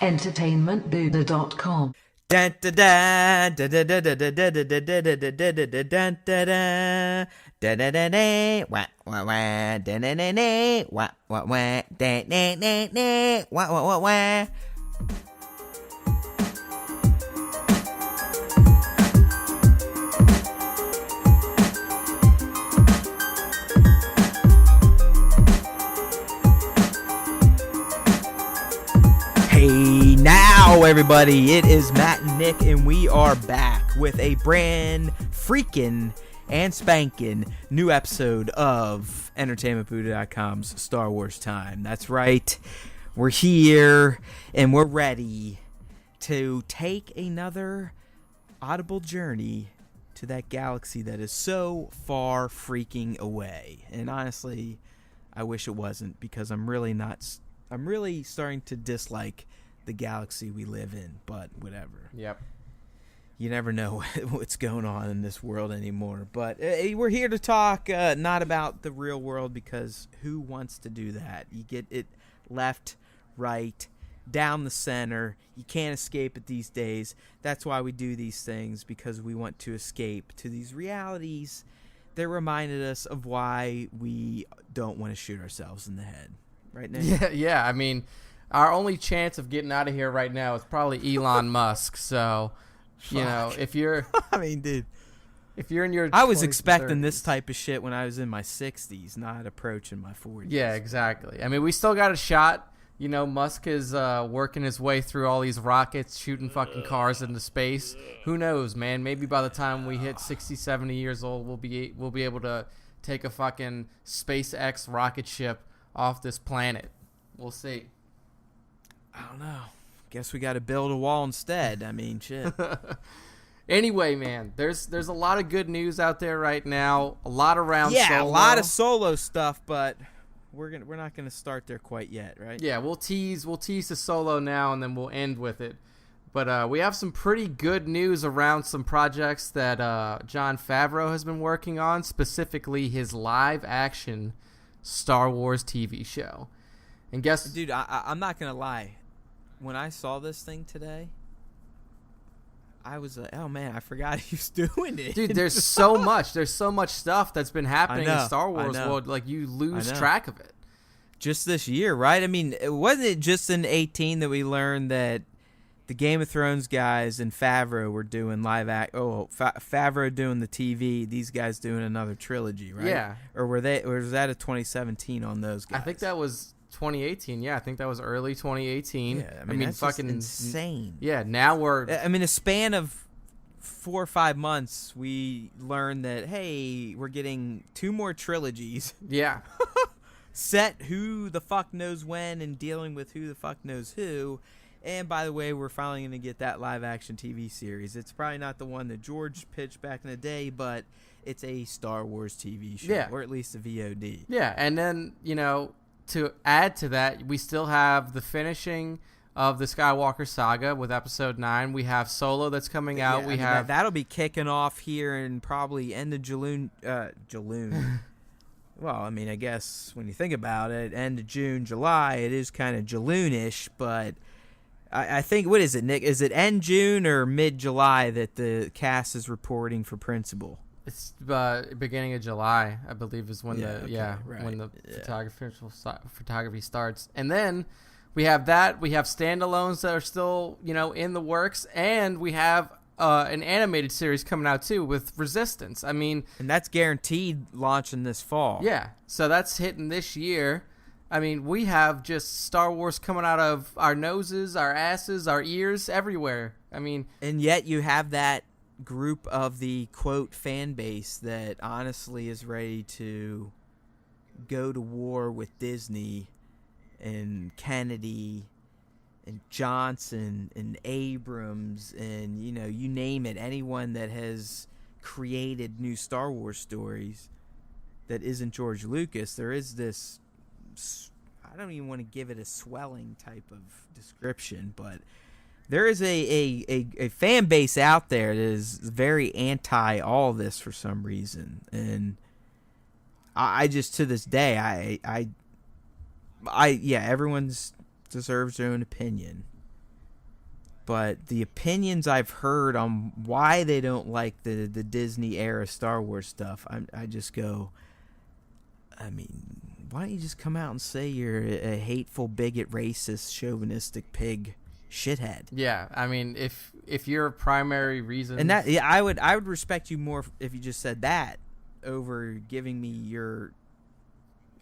entertainmentbuddha.com. Dun, da, da, da, da, da, da, da, da, da, da, da, da, da, da, da, dun, da, da. Da, da, da, da, wah, wah, wah, da, da, da, da, wah, wah, wah, da, da, da, da, wah, wah, wah, wah. Hey now, everybody, it is Matt and Nick, and we are back with a brand freaking and spanking new episode of entertainmentbuddha.com's Star Wars Time. That's right, we're here, and we're ready to take another audible journey to that galaxy that is so far freaking away. And honestly, I wish it wasn't, because I'm really starting to dislike the galaxy we live in, but whatever. Yep. You never know what's going on in this world anymore. But we're here to talk not about the real world, because who wants to do that? You get it left, right, down the center. You can't escape it these days. That's why we do these things, because we want to escape to these realities that reminded us of why we don't want to shoot ourselves in the head. Right now. Yeah. I mean, our only chance of getting out of here right now is probably Elon Musk. So, you know, if you're, I mean, dude, if you're in your, I was expecting 30s. this type of shit when I was in my 60s, not approaching my 40s. Yeah, exactly. I mean, we still got a shot. You know, Musk is working his way through all these rockets, shooting fucking cars into space. Who knows, man? Maybe by the time we hit 60, 70 years old, we'll be able to take a fucking SpaceX rocket ship off this planet. We'll see. I don't know. Guess we got to build a wall instead. I mean, shit. Anyway, man, there's a lot of good news out there right now. A lot around yeah, Solo. a lot of Solo stuff, but we're not gonna start there quite yet, right? Yeah, we'll tease the Solo now, and then we'll end with it. But we have some pretty good news around some projects that Jon Favreau has been working on, specifically his live-action Star Wars TV show. And guess, dude, I'm not gonna lie. When I saw this thing today, I was like, oh man, I forgot he was doing it. Dude, there's so much stuff that's been happening in Star Wars world, like you lose track of it. Just this year, right? I mean, wasn't it just in 2018 that we learned that the Game of Thrones guys and Favreau were doing Favreau doing the TV, these guys doing another trilogy, right? Yeah. Or was that a 2017 on those guys? I think that was 2018. Yeah, I think that was early 2018. Yeah, I mean that's fucking insane. Yeah, now a span of 4 or 5 months, we learned that, hey, we're getting 2 more trilogies. Yeah. Set who the fuck knows when and dealing with who the fuck knows who. And by the way, we're finally going to get that live-action TV series. It's probably not the one that George pitched back in the day, but it's a Star Wars TV show, yeah. Or at least a VOD. Yeah, and then, you know, to add to that, we still have the finishing of the Skywalker saga with Episode 9. We have Solo that's coming out. Yeah, that'll be kicking off here in probably end of June. Well, I mean, I guess when you think about it, end of June, July, it is kind of Jaloon-ish, but I think, what is it, Nick? Is it end June or mid-July that the cast is reporting for principal? It's beginning of July, I believe, is when when the photography starts. And then we have that. We have standalones that are still, you know, in the works, and we have an animated series coming out too with Resistance. I mean, and that's guaranteed launching this fall. Yeah, so that's hitting this year. I mean, we have just Star Wars coming out of our noses, our asses, our ears, everywhere. I mean, and yet you have that group of the quote fan base that honestly is ready to go to war with Disney and Kennedy and Johnson and Abrams and, you know, you name it, anyone that has created new Star Wars stories that isn't George Lucas. There is this, I don't even want to give it a swelling type of description, but there is a fan base out there that is very anti all of this for some reason. And I just, to this day, everyone's deserves their own opinion. but the opinions I've heard on why they don't like the Disney era Star Wars stuff, I just go, I mean, why don't you just come out and say you're a hateful, bigot, racist, chauvinistic pig shithead? Yeah, I mean, if your primary reason, and that, yeah, I would respect you more if you just said that over giving me your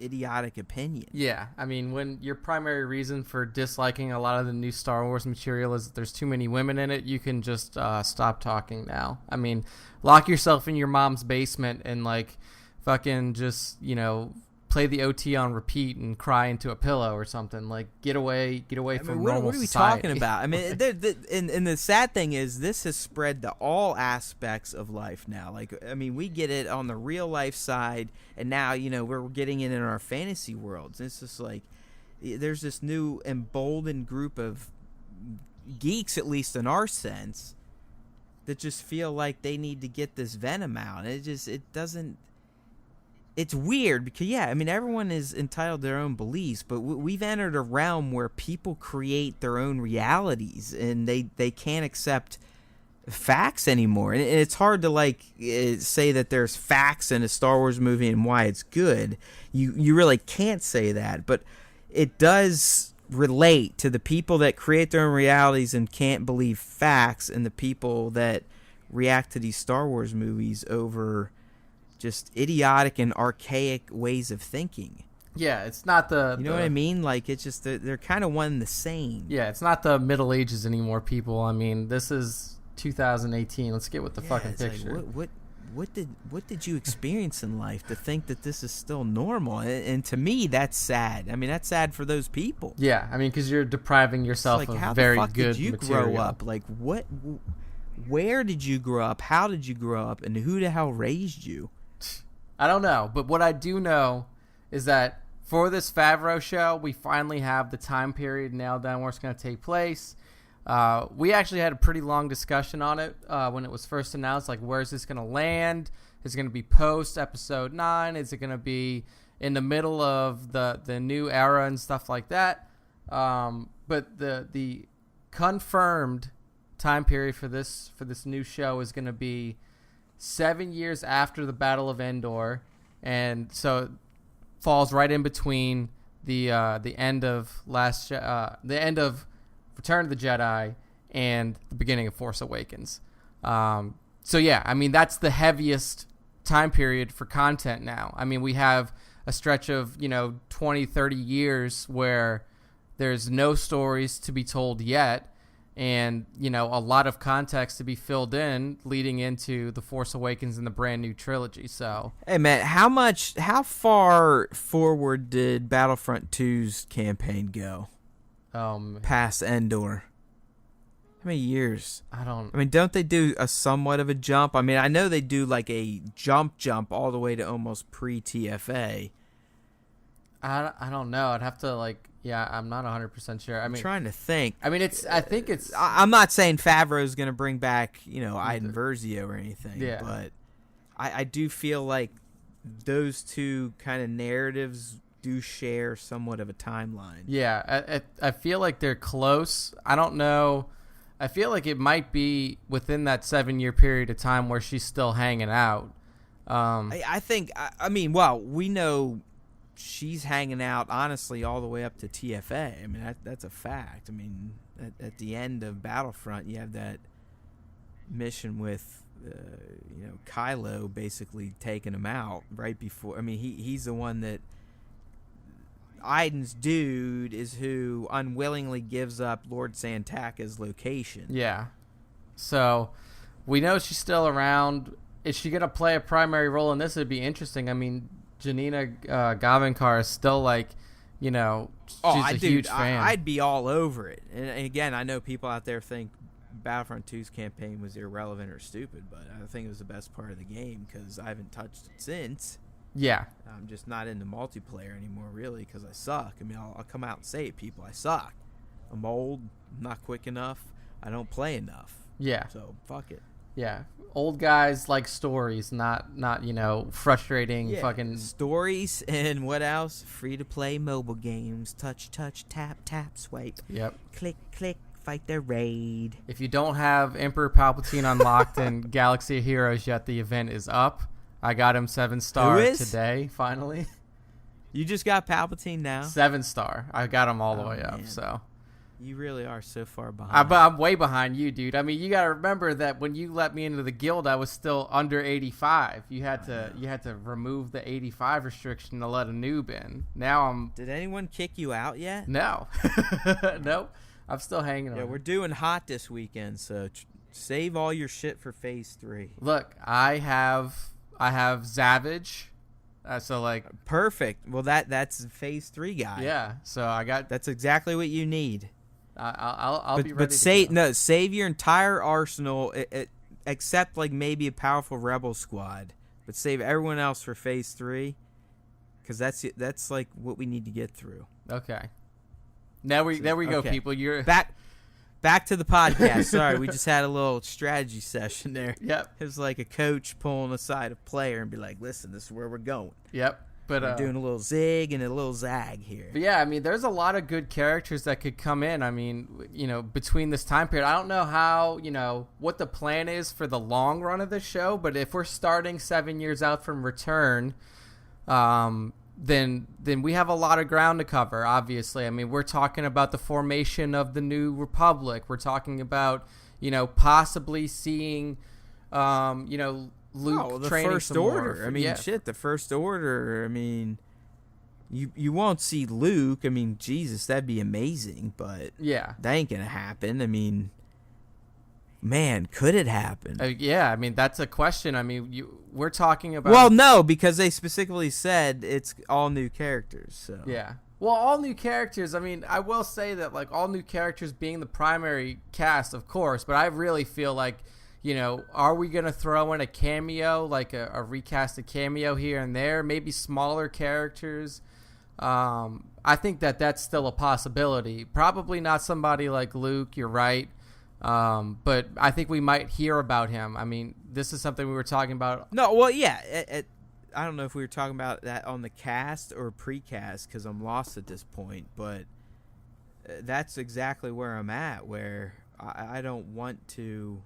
idiotic opinion. Yeah, I mean, when your primary reason for disliking a lot of the new Star Wars material is that there's too many women in it, you can just stop talking now. I mean, lock yourself in your mom's basement and like fucking just, you know, play the OT on repeat and cry into a pillow or something. Like, get away from normal what are we society. talking about? I mean, and the sad thing is this has spread to all aspects of life now. Like, I mean, we get it on the real life side, and now, you know, we're getting it in our fantasy worlds. It's just like there's this new emboldened group of geeks, at least in our sense, that just feel like they need to get this venom out. It doesn't. It's weird because, yeah, I mean, everyone is entitled to their own beliefs, but we've entered a realm where people create their own realities, and they can't accept facts anymore. And it's hard to, like, say that there's facts in a Star Wars movie and why it's good. You really can't say that, but it does relate to the people that create their own realities and can't believe facts, and the people that react to these Star Wars movies over just idiotic and archaic ways of thinking. Yeah, it's not the... You know what I mean? Like, it's just, they're kind of one and the same. Yeah, it's not the Middle Ages anymore, people. I mean, this is 2018. Let's get with the fucking picture. Like, what did you experience in life to think that this is still normal? And to me, that's sad. I mean, that's sad for those people. Yeah, I mean, because you're depriving yourself of very good material. How the fuck did you grow up? Like, where did you grow up? How did you grow up? And who the hell raised you? I don't know, but what I do know is that for this Favreau show, we finally have the time period nailed down where it's going to take place. We actually had a pretty long discussion on it when it was first announced, like, where's this going to land? Is it going to be post episode 9? Is it going to be in the middle of the new era and stuff like that? But the confirmed time period for this new show is going to be 7 years after the Battle of Endor, and so it falls right in between the end of Return of the Jedi and the beginning of Force Awakens. So yeah, I mean, that's the heaviest time period for content now. I mean, we have a stretch of 20, 30 years where there's no stories to be told yet. And, a lot of context to be filled in leading into The Force Awakens and the brand new trilogy. So, hey, man, how far forward did Battlefront 2's campaign go? Past Endor? How many years? I mean, don't they do a somewhat of a jump? I mean, I know they do like a jump all the way to almost pre-TFA. I don't know. I'd have to yeah, I'm not 100% sure. I mean, I'm trying to think. I mean, I think it's. I'm not saying Favreau's going to bring back, Iden Versio or anything. Yeah. But I do feel like those two kind of narratives do share somewhat of a timeline. Yeah, I feel like they're close. I don't know. I feel like it might be within that 7-year period of time where she's still hanging out. I think. I mean, well, we know she's hanging out, honestly, all the way up to TFA. I mean, that's a fact. I mean, at the end of Battlefront, you have that mission with, Kylo basically taking him out right before. I mean, he's the one that Iden's dude is who unwillingly gives up Lord Santaka's location. Yeah. So we know she's still around. Is she going to play a primary role in this? It'd be interesting. I mean, Janina Gavankar is still she's a huge fan. I'd be all over it. And again, I know people out there think Battlefront 2's campaign was irrelevant or stupid, but I think it was the best part of the game because I haven't touched it since. Yeah. I'm just not into multiplayer anymore, really, because I suck. I mean, I'll come out and say it, people. I suck. I'm old. I'm not quick enough. I don't play enough. Yeah. So, fuck it. Yeah. Old guys like stories, not frustrating fucking stories. And what else? Free to play mobile games. Touch, tap, swipe. Yep. Click, fight the raid. If you don't have Emperor Palpatine unlocked in Galaxy of Heroes yet, the event is up. I got him 7-star today, finally. You just got Palpatine now? 7-star. I got him all the way up, man. so. You really are so far behind. I'm way behind you, dude. I mean, you got to remember that when you let me into the guild, I was still under 85. You had to remove the 85 restriction to let a noob in. Now I'm. Did anyone kick you out yet? No, nope. I'm still hanging on. Yeah, we're doing hot this weekend, so save all your shit for Phase 3. Look, I have Savage. So like perfect. Well, that's Phase 3 guy. Yeah. So I got. That's exactly what you need. I'll be ready. But save your entire arsenal, except like maybe a powerful rebel squad. But save everyone else for Phase 3, because that's like what we need to get through. Okay. There we go, people. You're back to the podcast. Sorry, we just had a little strategy session there. Yep. It was like a coach pulling aside a player and be like, "Listen, this is where we're going." Yep. But we're doing a little zig and a little zag here. But yeah, I mean, there's a lot of good characters that could come in. I mean, between this time period, I don't know how, what the plan is for the long run of the show. But if we're starting 7 years out from Return, then we have a lot of ground to cover. Obviously, I mean, we're talking about the formation of the New Republic. We're talking about, possibly seeing, Luke the training First some Order. more. I mean, the First Order. I mean, you won't see Luke. I mean, Jesus, that'd be amazing, but yeah, that ain't gonna happen. I mean, man, could it happen? Yeah, I mean, that's a question. I mean, we're talking about. Well, no, because they specifically said it's all new characters. So yeah. Well, all new characters. I mean, I will say that like all new characters being the primary cast, of course, but I really feel like. Are we going to throw in a cameo, like a recasted cameo here and there? Maybe smaller characters. I think that's still a possibility. Probably not somebody like Luke, you're right. But I think we might hear about him. I mean, this is something we were talking about. No, well, yeah. I don't know if we were talking about that on the cast or precast because I'm lost at this point. But that's exactly where I'm at, where I don't want to...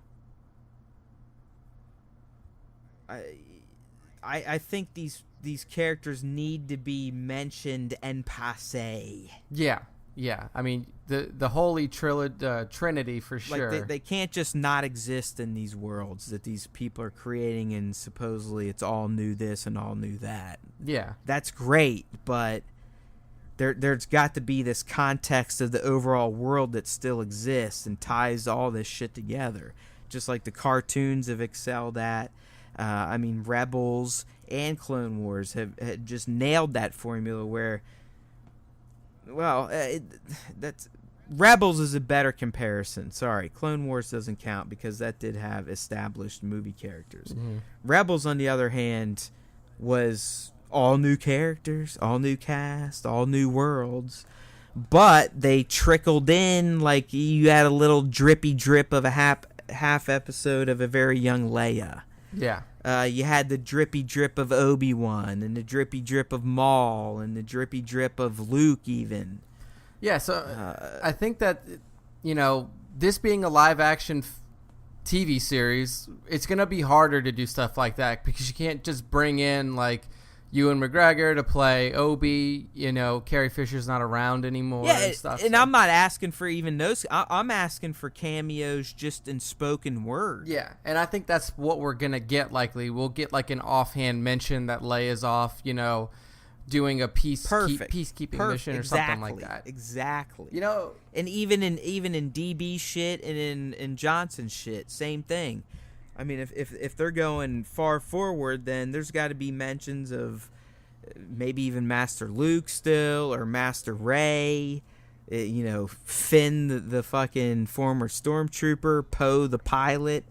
I think these characters need to be mentioned en passé. Yeah. I mean, the holy trinity for sure. Like they can't just not exist in these worlds that these people are creating, and supposedly it's all new this and all new that. Yeah, that's great, but there's got to be this context of the overall world that still exists and ties all this shit together, just like the cartoons have excelled at. I mean, Rebels and Clone Wars have just nailed that formula where, well, that's Rebels is a better comparison. Sorry, Clone Wars doesn't count because that did have established movie characters. Mm-hmm. Rebels, on the other hand, was all new characters, all new cast, all new worlds, but they trickled in like you had a little drippy drip of a half episode of a very young Leia. Yeah. You had the drippy drip of Obi-Wan and the drippy drip of Maul and the drippy drip of Luke even. Yeah, so I think that, this being a live-action TV series, it's going to be harder to do stuff like that because you can't just bring in, like, Ewan McGregor to play Obi, Carrie Fisher's not around anymore and stuff. And I'm not asking for even those. I'm asking for cameos just in spoken word. Yeah, and I think that's what we're going to get likely. We'll get like an offhand mention that Leia's off, doing a peacekeeping mission or something like that. Exactly. And even in DB shit and in Johnson shit, same thing. I mean, if they're going far forward, then there's got to be mentions of maybe even Master Luke still, or Master Rey, Finn, the fucking former stormtrooper, Poe, the pilot.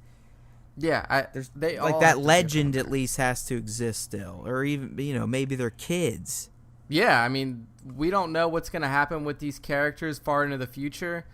Yeah, that legend at least has to exist still, or even maybe they're kids. Yeah, I mean, we don't know what's going to happen with these characters far into the future.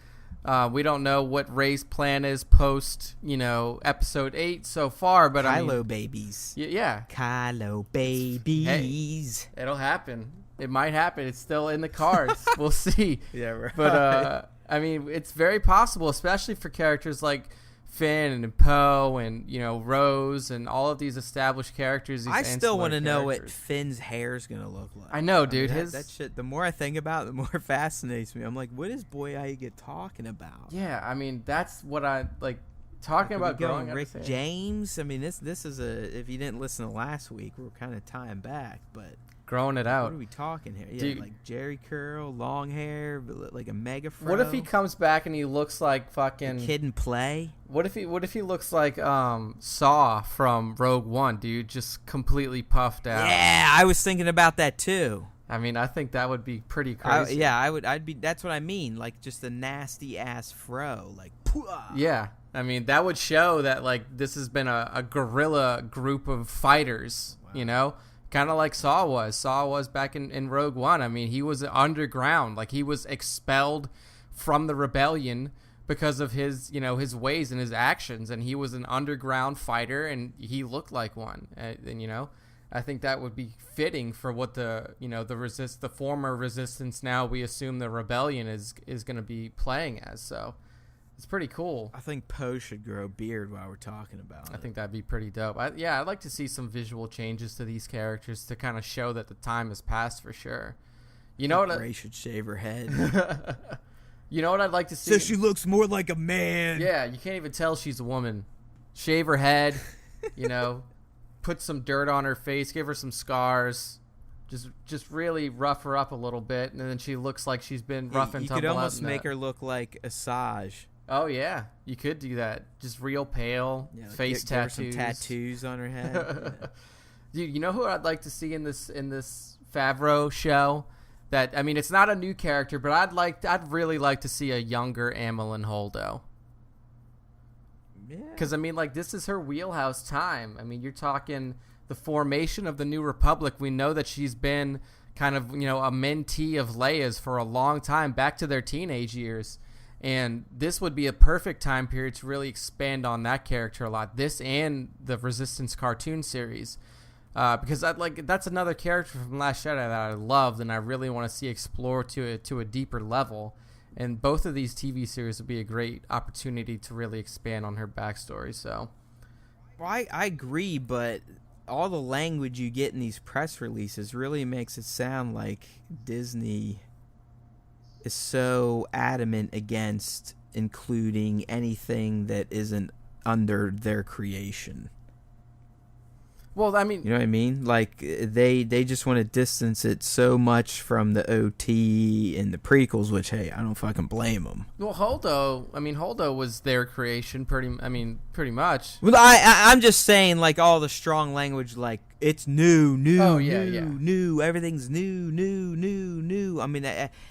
We don't know what Rey's plan is post, episode 8 so far, but Kylo babies. Yeah. Kylo babies. Hey, it'll happen. It might happen. It's still in the cards. We'll see. Yeah, right. But I mean, it's very possible, especially for characters like Finn and Poe and, you know, Rose and all of these established characters. These I still want to know what characters. Finn's hair is going to look like. I know, dude. I mean, that shit, the more I think about it, the more it fascinates me. I'm like, what is Boyega talking about? Yeah, I mean, that's what I like talking about. Going Rick James. I mean, this is a. If you didn't listen to last week, we're kind of tying back, but growing it out. What are we talking here? Yeah, Dude, like Jerry curl, long hair, like a mega fro. What if he comes back and he looks like fucking Kid and Play? What if he looks like Saw from Rogue One, dude, just completely puffed out? Yeah, I was thinking about that too. I mean, I think that would be pretty crazy. I'd be. That's what I mean. Like just a nasty ass fro. Like, pooah. Yeah. I mean, that would show that like this has been a guerrilla group of fighters. Wow. You know. Kind of like Saw was back in Rogue One. I mean, he was underground. Like, he was expelled from the rebellion because of his, you know, his ways and his actions. And he was an underground fighter, and he looked like one. And you know, I think that would be fitting for what the, you know, the former resistance, now we assume the rebellion is going to be playing as. So it's pretty cool. I think Poe should grow a beard while we're talking about it. I think that'd be pretty dope. I'd like to see some visual changes to these characters to kind of show that the time has passed for sure. You know what? Rey should shave her head. You know what I'd like to see? So she looks more like a man. Yeah, you can't even tell she's a woman. Shave her head, you know, put some dirt on her face, give her some scars. Just really rough her up a little bit, and then she looks like she's been rough and tumble. You could almost make her look like Asajj. Oh yeah, you could do that. Just real pale, face tattoos. Give her some tattoos on her head. Yeah. Dude, you know who I'd like to see in this Favreau show? That, I mean, it's not a new character, but I'd really like to see a younger Amilyn Holdo. Yeah. Because I mean, like, this is her wheelhouse time. I mean, you're talking the formation of the New Republic. We know that she's been kind of, you know, a mentee of Leia's for a long time, back to their teenage years. And this would be a perfect time period to really expand on that character a lot. This and the Resistance cartoon series. Because that's another character from Last Jedi that I loved and I really want to see explored to a deeper level. And both of these TV series would be a great opportunity to really expand on her backstory. So, well, I agree, but all the language you get in these press releases really makes it sound like Disney is so adamant against including anything that isn't under their creation. Well, I mean, you know what I mean? Like they just want to distance it so much from the OT and the prequels, which, hey, I don't fucking blame them. Well, Holdo was their creation, pretty much. Well, I'm just saying, like, all the strong language, like it's new, everything's new. I mean,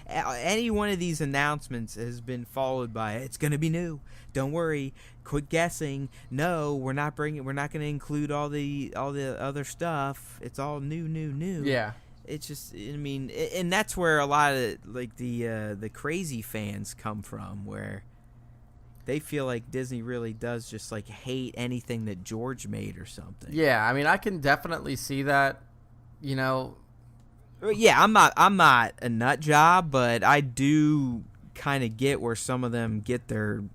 any one of these announcements has been followed by it's gonna be new. Don't worry. Quit guessing. No, we're not going to include all the other stuff. It's all new. Yeah. It's just, I mean, and that's where a lot of like the crazy fans come from, where they feel like Disney really does just like hate anything that George made or something. Yeah, I mean, I can definitely see that. You know. Yeah, I'm not a nut job, but I do kind of get where some of them get their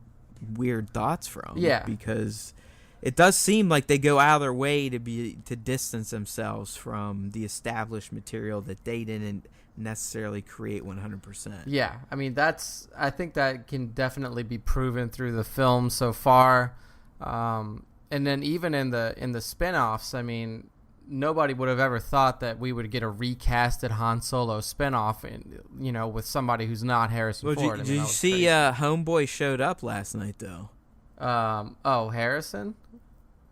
weird thoughts from. Yeah, because it does seem like they go out of their way to distance themselves from the established material that they didn't necessarily create 100%. Yeah, I mean, I think that can definitely be proven through the film so far, and then even in the spin-offs. I mean, nobody would have ever thought that we would get a recasted Han Solo spinoff, you know, with somebody who's not Harrison Ford. Did you see Homeboy showed up last night though? Harrison?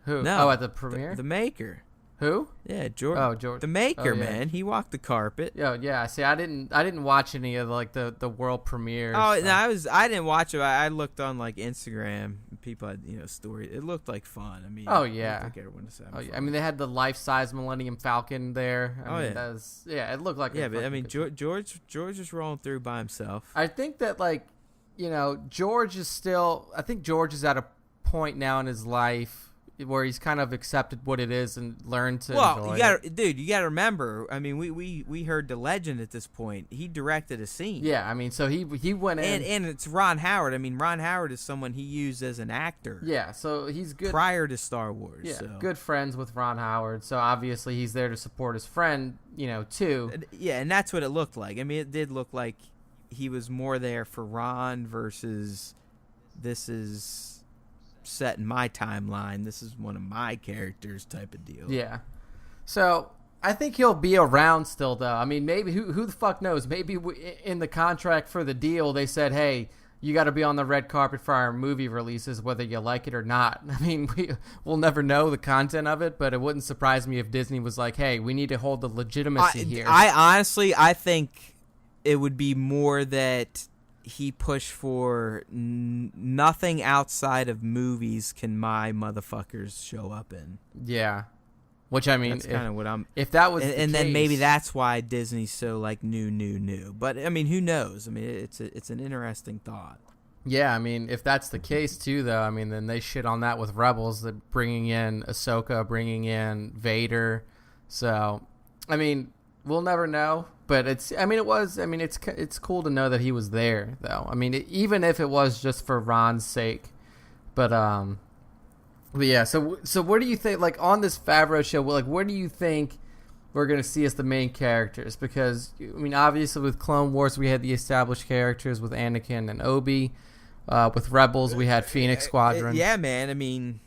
Who? No, at the premiere. The maker. Who? Yeah, George. Oh, George. The maker, yeah. Man. He walked the carpet. Oh, yeah. See, I didn't watch any of like the world premieres. Oh, so. No, I didn't watch it. I looked on like Instagram. People had, you know, stories. It looked like fun. I mean, oh yeah. I think everyone was having fun. I mean, they had the life-size Millennium Falcon there. I mean, yeah. It looked like but I mean, George is rolling through by himself. I think that, like, you know, George is at a point now in his life where he's kind of accepted what it is and learned to enjoy you gotta remember. I mean, we heard the legend at this point. He directed a scene. Yeah, I mean, so he went in, and it's Ron Howard. I mean, Ron Howard is someone he used as an actor. Yeah, so he's good prior to Star Wars. Yeah, so. Good friends with Ron Howard. So obviously he's there to support his friend, too. Yeah, and that's what it looked like. I mean, it did look like he was more there for Ron versus this is set in my timeline. This is one of my characters type of deal. Yeah. So I think he'll be around still, though. I mean, maybe who the fuck knows? Maybe in the contract for the deal, they said, hey, you got to be on the red carpet for our movie releases, whether you like it or not. I mean, we'll never know the content of it, but it wouldn't surprise me if Disney was like, hey, we need to hold the legitimacy here. I think it would be more that he pushed for nothing outside of movies can my motherfuckers show up in. Yeah. Which, I mean, that's kind of what I'm. If that was and then maybe that's why Disney's so like new. But I mean, who knows? I mean, it's an interesting thought. Yeah, I mean, if that's the case too, though, I mean, then they shit on that with Rebels, that bringing in Ahsoka, bringing in Vader. So, I mean, we'll never know. But it's cool to know that he was there, though. I mean, even if it was just for Ron's sake. But yeah. So what do you think? Like on this Favreau show, like where do you think we're gonna see as the main characters? Because I mean, obviously with Clone Wars we had the established characters with Anakin and Obi. With Rebels we had Phoenix Squadron. Yeah, man. I mean,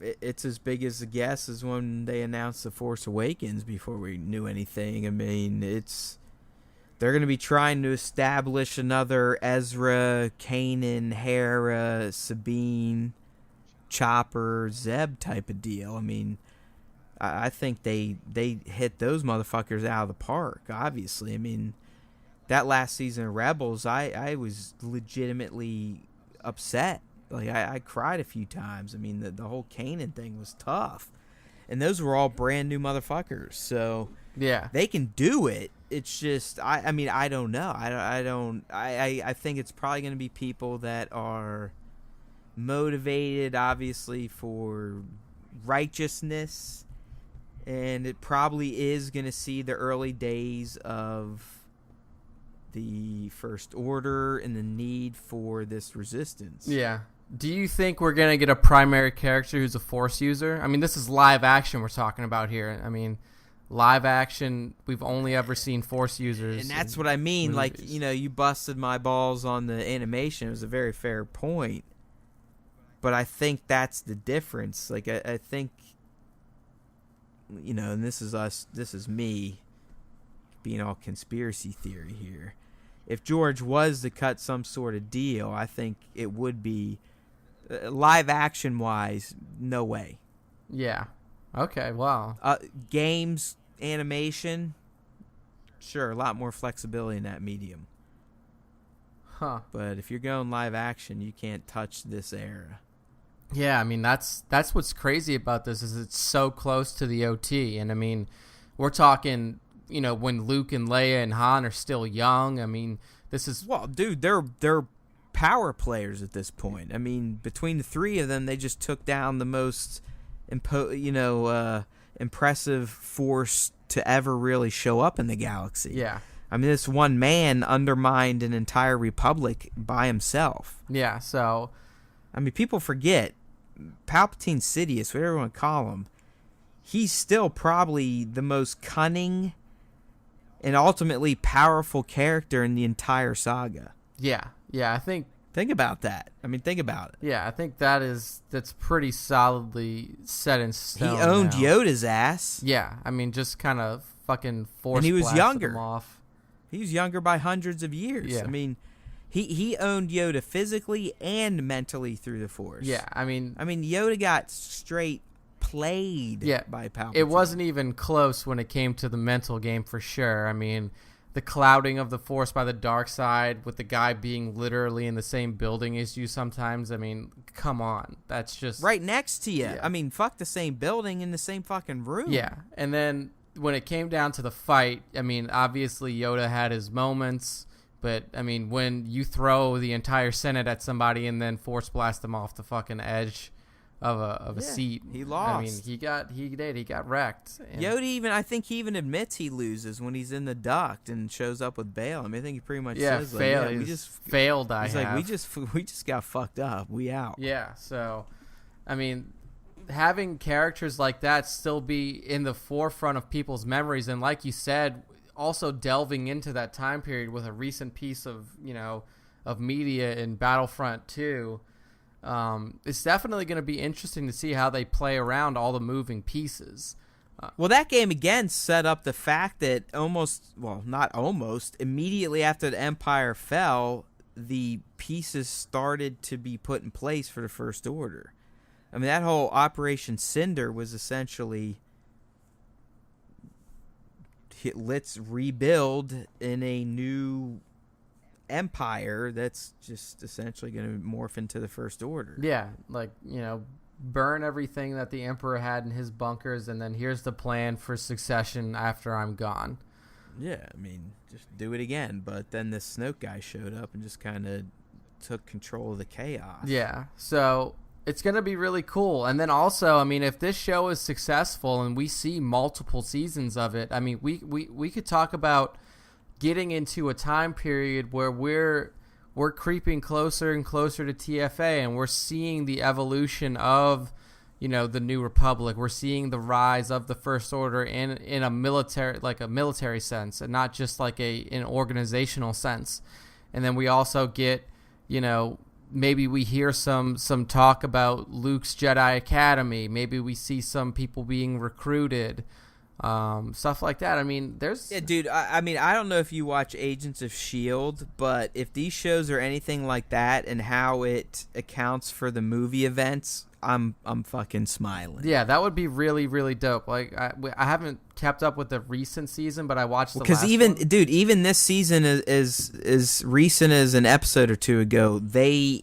it's as big as a guess as when they announced The Force Awakens before we knew anything. I mean, they're going to be trying to establish another Ezra, Kanan, Hera, Sabine, Chopper, Zeb type of deal. I mean, I think they hit those motherfuckers out of the park, obviously. I mean, that last season of Rebels, I was legitimately upset. Like, I cried a few times. I mean, the whole Kanan thing was tough. And those were all brand new motherfuckers. So, yeah, they can do it. It's just, I mean, I don't know. I think it's probably going to be people that are motivated, obviously, for righteousness. And it probably is going to see the early days of the First Order and the need for this resistance. Yeah. Do you think we're going to get a primary character who's a Force user? I mean, this is live action we're talking about here. I mean, live action, we've only ever seen Force users. And that's what I mean. Movies. Like, you busted my balls on the animation. It was a very fair point. But I think that's the difference. Like, I think, and this is me being all conspiracy theory here. If George was to cut some sort of deal, I think it would be live action wise, no way. Yeah. Okay, wow. Games, animation, sure, a lot more flexibility in that medium. Huh. But if you're going live action, you can't touch this era. Yeah, I mean, that's what's crazy about this is it's so close to the OT. And, I mean, we're talking, when Luke and Leia and Han are still young. I mean, this is... Well, dude, they're power players at this point. I mean, between the three of them, they just took down the most, impressive force to ever really show up in the galaxy. Yeah. I mean, this one man undermined an entire republic by himself. Yeah, so... I mean, people forget, Palpatine Sidious, whatever you want to call him, he's still probably the most cunning and ultimately powerful character in the entire saga. Yeah, I think... Think about that. I mean, think about it. Yeah, I think that's pretty solidly set in stone. He owned now. Yoda's ass. Yeah, I mean, just kind of fucking force and he was blasted younger. him off. He was younger by hundreds of years. Yeah. I mean, he owned Yoda physically and mentally through the Force. Yeah, I mean, Yoda got straight played by Palpatine. It wasn't even close when it came to the mental game for sure. I mean, the clouding of the Force by the dark side with the guy being literally in the same building as you sometimes. I mean, come on. That's just... Right next to you. Yeah. I mean, fuck the same building in the same fucking room. Yeah, and then when it came down to the fight, I mean, obviously Yoda had his moments, but, I mean, when you throw the entire Senate at somebody and then force blast them off the fucking edge of a seat. He lost. I mean, he got wrecked. And Yoda I think he even admits he loses when he's in the duct and shows up with Bale. I mean, I think he pretty much says we just failed. He's like, we just got fucked up. We out. Yeah. So, I mean, having characters like that still be in the forefront of people's memories, and like you said, also delving into that time period with a recent piece of of media in Battlefront 2. It's definitely going to be interesting to see how they play around all the moving pieces. Well, that game again set up the fact that immediately after the Empire fell, the pieces started to be put in place for the First Order. I mean, that whole Operation Cinder was essentially, let's rebuild in a new empire that's just essentially going to morph into the First Order. Yeah, like, burn everything that the Emperor had in his bunkers, and then here's the plan for succession after I'm gone. Yeah, I mean, just do it again. But then this Snoke guy showed up and just kind of took control of the chaos. Yeah, so it's going to be really cool. And then also, I mean, if this show is successful and we see multiple seasons of it, I mean, we could talk about getting into a time period where we're creeping closer and closer to TFA, and we're seeing the evolution of, the New Republic. We're seeing the rise of the First Order in a military sense, and not just like an organizational sense. And then we also get, maybe we hear some talk about Luke's Jedi Academy. Maybe we see some people being recruited. Stuff like that. I mean, there's... Yeah, dude, I mean, I don't know if you watch Agents of S.H.I.E.L.D., but if these shows are anything like that and how it accounts for the movie events, I'm fucking smiling. Yeah, that would be really, really dope. Like, I haven't kept up with the recent season, but I watched the last one. Dude, even this season is as recent as an episode or two ago, they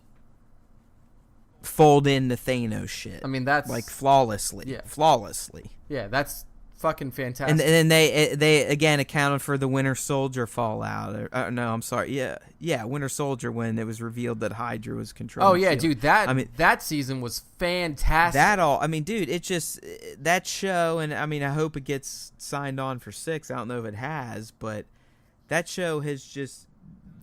fold in the Thanos shit. I mean, that's... Like, flawlessly. Yeah. Flawlessly. Yeah, that's fucking fantastic. And then they again accounted for the Winter Soldier fallout. No, I'm sorry. Yeah, Winter Soldier, when it was revealed that Hydra was controlling. Oh yeah, S.H.I.E.L.D. dude, that season was fantastic. I mean, dude, it's just that show, and I mean, I hope it gets signed on for 6. I don't know if it has, but that show has just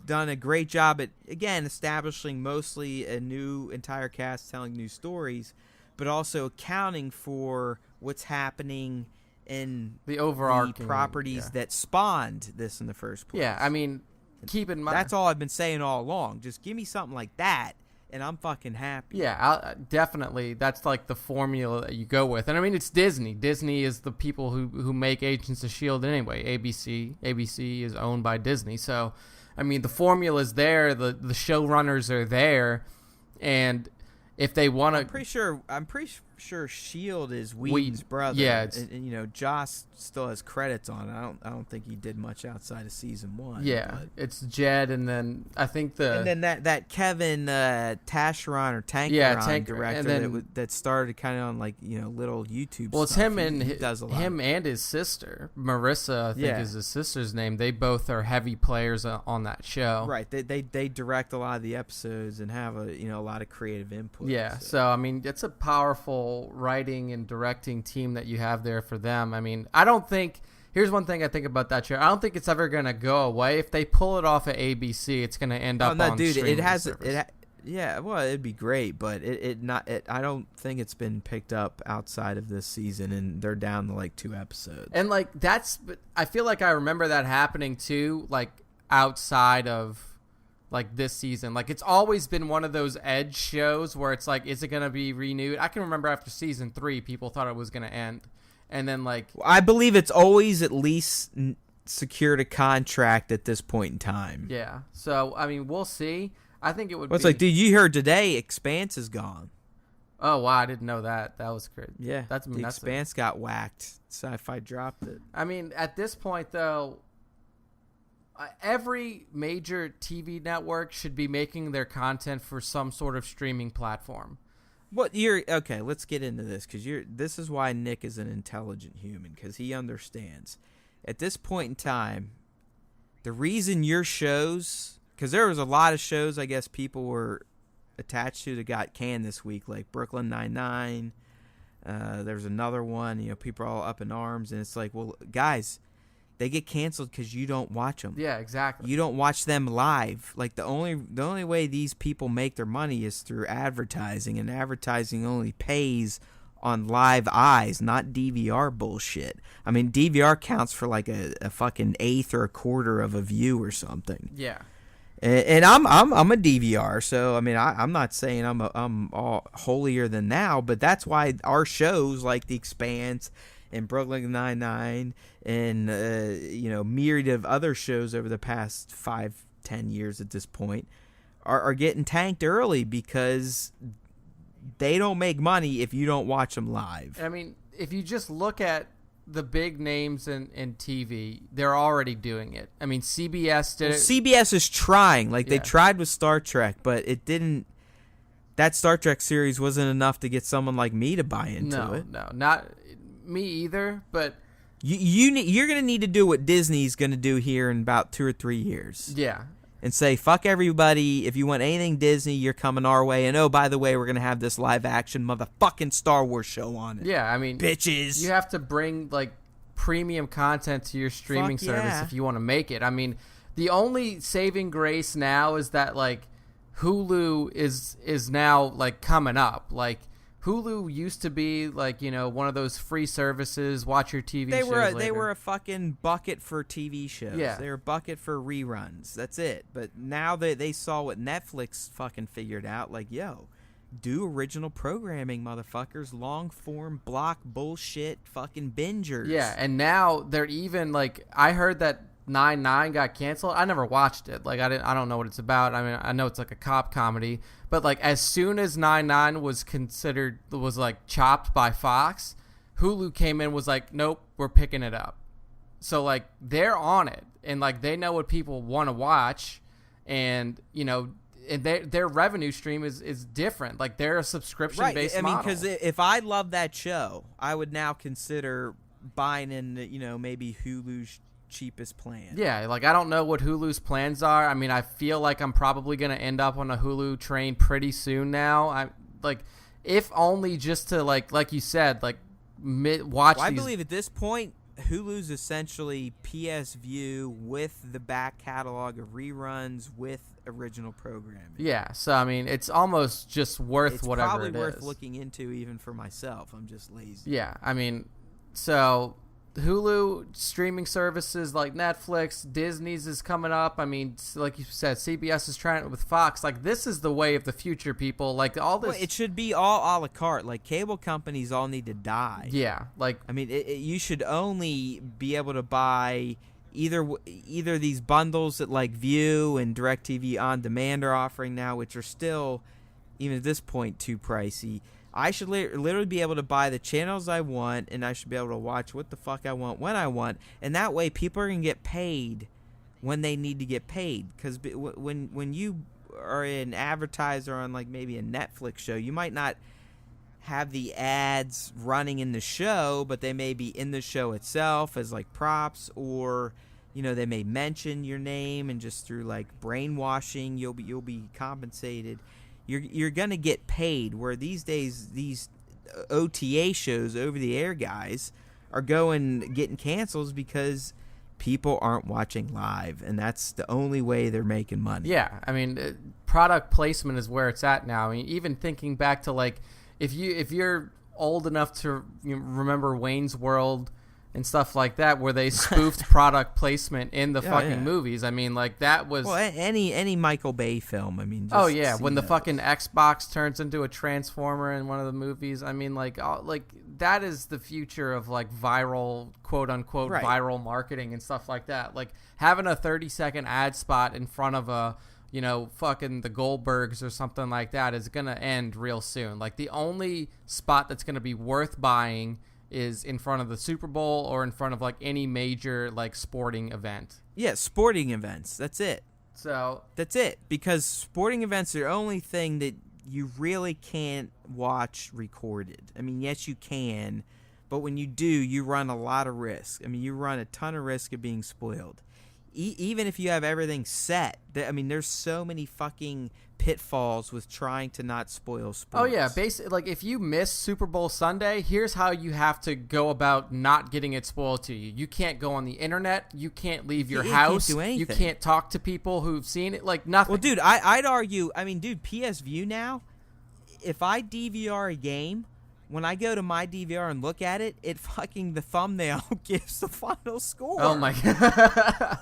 done a great job at, again, establishing mostly a new entire cast telling new stories, but also accounting for what's happening in the overarching properties that spawned this in the first place. Yeah, I mean, keep in mind... That's all I've been saying all along. Just give me something like that, and I'm fucking happy. Yeah, definitely. That's like the formula that you go with. And I mean, it's Disney. Disney is the people who make Agents of S.H.I.E.L.D. anyway. ABC is owned by Disney. So, I mean, the formula's there. The showrunners are there. And if they want to... I'm pretty sure S.H.I.E.L.D. is Whedon's brother. Yeah, and Joss still has credits on it. I don't think he did much outside of season 1. Yeah, it's Jed, and then I think that Kevin Tascheron or Tankeron director that started kind of on like little YouTube. Well, stuff. It's him he does a lot. Him and his sister Marissa, I think is his sister's name. They both are heavy players on that show. Right. They direct a lot of the episodes and have a lot of creative input. Yeah. So I mean, it's a powerful writing and directing team that you have there for them. I mean, I don't think... Here's one thing I think about that show. I don't think it's ever going to go away. If they pull it off at ABC, it's going to end up on streaming service. Yeah, well, it'd be great, but I don't think it's been picked up outside of this season, and they're down to like 2 episodes. And like I feel like I remember that happening too, like outside of like this season. Like, it's always been one of those edge shows where it's like, is it going to be renewed? I can remember after season 3, people thought it was going to end. And then like... I believe it's always at least secured a contract at this point in time. Yeah. So, I mean, we'll see. I think it would be... It's like, dude, you heard today Expanse is gone. Oh, wow. I didn't know that. That was crazy. Yeah. The Expanse got whacked. Sci-Fi dropped it. I mean, at this point, though... every major TV network should be making their content for some sort of streaming platform. Okay, let's get into this, because this is why Nick is an intelligent human, because he understands. At this point in time, the reason your shows, because there was a lot of shows I guess people were attached to that got canned this week, like Brooklyn Nine-Nine. There's another one. People are all up in arms, and it's like, well, guys, they get canceled because you don't watch them. Yeah, exactly. You don't watch them live. Like the only way these people make their money is through advertising, and advertising only pays on live eyes, not DVR bullshit. I mean, DVR counts for like a fucking eighth or a quarter of a view or something. Yeah. And I'm a DVR, so I mean I'm not saying I'm all holier than thou, but that's why our shows like The Expanse and Brooklyn Nine-Nine and myriad of other shows over the past 5-10 years at this point are getting tanked early because they don't make money if you don't watch them live. I mean, if you just look at the big names in TV, they're already doing it. I mean, CBS did it. CBS is trying. Like, they tried with Star Trek, but it didn't. That Star Trek series wasn't enough to get someone like me to buy into it. No, not me either, but you're going to need to do what Disney's going to do here in about 2 or 3 years. Yeah. And say, fuck everybody. If you want anything Disney, you're coming our way. And, oh, by the way, we're going to have this live-action motherfucking Star Wars show on it. Yeah, I mean... Bitches. You have to bring, like, premium content to your streaming service if you want to make it. I mean, the only saving grace now is that, like, Hulu is now, like, coming up. Like, Hulu used to be, like, one of those free services, watch your TV shows later. They were a fucking bucket for TV shows. Yeah. They were a bucket for reruns. That's it. But now they saw what Netflix fucking figured out. Like, yo, do original programming, motherfuckers. Long-form block bullshit fucking bingers. Yeah, and now they're even, like, I heard that 9-9 got canceled. I never watched it. Like, I don't know what it's about. I mean, I know it's like a cop comedy, but like as soon as 9-9 was like chopped by Fox, Hulu came in, was like, nope, we're picking it up. So like they're on it, and like they know what people want to watch, and and their revenue stream is different. Like they're a subscription based model. I mean, because if I love that show, I would now consider buying in maybe Hulu's cheapest plan. Yeah, like I don't know what Hulu's plans are. I mean, I feel like I'm probably going to end up on a Hulu train pretty soon now. I like, if only just to like you said, like watch I believe at this point Hulu's essentially PS View with the back catalog of reruns with original programming. Yeah, so I mean, it's almost just worth whatever it is. It's probably worth looking into even for myself. I'm just lazy. Yeah, I mean, so Hulu, streaming services like Netflix, Disney's is coming up. I mean, like you said, CBS is trying it with Fox. Like, this is the way of the future, people. Like, all this... Well, it should be all a la carte. Like, cable companies all need to die. Yeah, like... I mean, you should only be able to buy either these bundles that, like, View and DirecTV On Demand are offering now, which are still, even at this point, too pricey. I should literally be able to buy the channels I want, and I should be able to watch what the fuck I want when I want, and that way people are going to get paid when they need to get paid. Because when you are an advertiser on like maybe a Netflix show, you might not have the ads running in the show, but they may be in the show itself as like props, or they may mention your name, and just through like brainwashing you'll be compensated. You're going to get paid, where these days these OTA shows, over-the-air guys, are getting cancels because people aren't watching live, and that's the only way they're making money. Yeah, I mean, product placement is where it's at now. I mean, even thinking back to, like, if you're old enough to remember Wayne's World and stuff like that, where they spoofed product placement in the movies. I mean, like, that was... Well, any Michael Bay film, I mean... when the fucking Xbox turns into a Transformer in one of the movies, I mean, like, that is the future of, like, viral, quote-unquote, viral marketing and stuff like that. Like, having a 30-second ad spot in front of a, fucking the Goldbergs or something like that is gonna end real soon. Like, the only spot that's gonna be worth buying is in front of the Super Bowl or in front of like any major like sporting event. Yeah, sporting events. That's it. So that's it, because sporting events are the only thing that you really can't watch recorded. I mean, yes, you can, but when you do, you run a lot of risk. I mean, you run a ton of risk of being spoiled. even if you have everything set, I mean, there's so many fucking pitfalls with trying to not spoil sports. Oh yeah, basically, like if you miss Super Bowl Sunday, here's how you have to go about not getting it spoiled to you. You can't go on the internet. You can't leave your house. Can't do anything. You can't talk to people who've seen it. Like nothing. Well, dude, I'd argue. I mean, dude, PS View now. If I DVR a game, when I go to my DVR and look at it, the thumbnail gives the final score. Oh my god.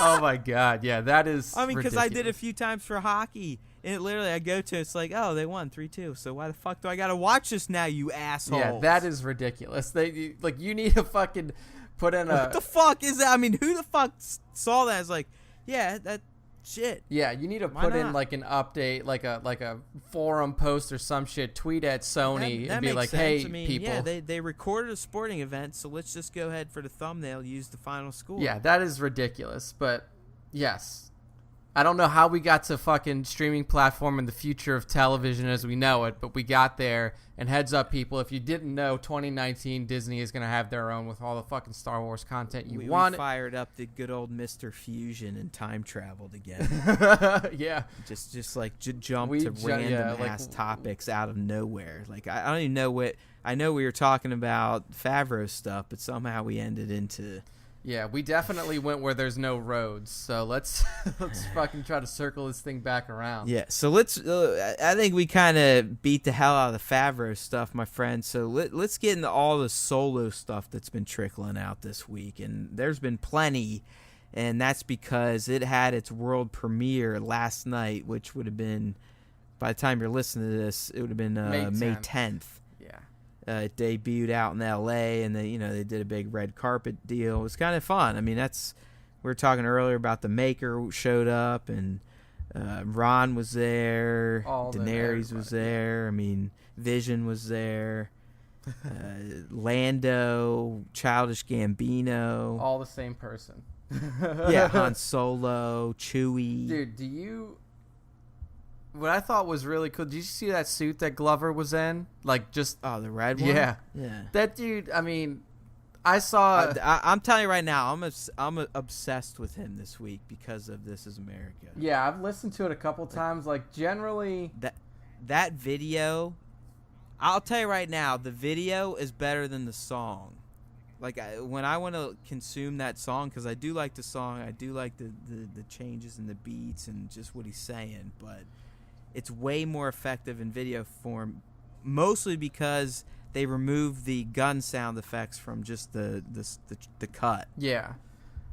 Oh my god. Yeah, that is. I mean, because I did ridiculous. a few times for hockey, and it literally I go to it's like, oh, they won 3-2. So why the fuck do I gotta watch this now, you asshole? Yeah, that is ridiculous. You need to fucking put in a. What the fuck is that? I mean, who the fuck saw that? It's like, yeah, that shit. Yeah, you need to put in like an update, like a forum post or some shit. Tweet at Sony That and be makes like, sense. "Hey, I mean, people." yeah, they recorded a sporting event, so let's just go ahead for the thumbnail. Use the final score. Yeah, that is ridiculous. But yes, I don't know how we got to fucking streaming platform in the future of television as we know it, but we got there. And heads up, people, if you didn't know, 2019 Disney is going to have their own with all the fucking Star Wars content you want. We fired up the good old Mr. Fusion and time traveled again. Yeah. Just like jump to random ass topics out of nowhere. Like I don't even know what. I know we were talking about Favreau stuff, but somehow we ended into. Yeah, we definitely went where there's no roads. So let's fucking try to circle this thing back around. Yeah, so let's. I think we kind of beat the hell out of the Favreau stuff, my friend. So let's get into all the solo stuff that's been trickling out this week, and there's been plenty, and that's because it had its world premiere last night, which would have been, by the time you're listening to this, it would have been May 10th. It debuted out in L.A. and they did a big red carpet deal. It was kind of fun. I mean, we were talking earlier about the Maker who showed up, and Ron was there, Daenerys was there. I mean, Vision was there, Lando, Childish Gambino, all the same person. Yeah, Han Solo, Chewie. Dude, what I thought was really cool, did you see that suit that Glover was in? Like, just... Oh, the red one? Yeah. That dude, I mean, I saw... I'm telling you right now, I'm obsessed with him this week because of This Is America. Yeah, I've listened to it a couple times. Like, generally... That video... I'll tell you right now, the video is better than the song. Like, when I want to consume that song, because I do like the song, I do like the changes in the beats and just what he's saying, but... It's way more effective in video form, mostly because they removed the gun sound effects from just the cut. Yeah.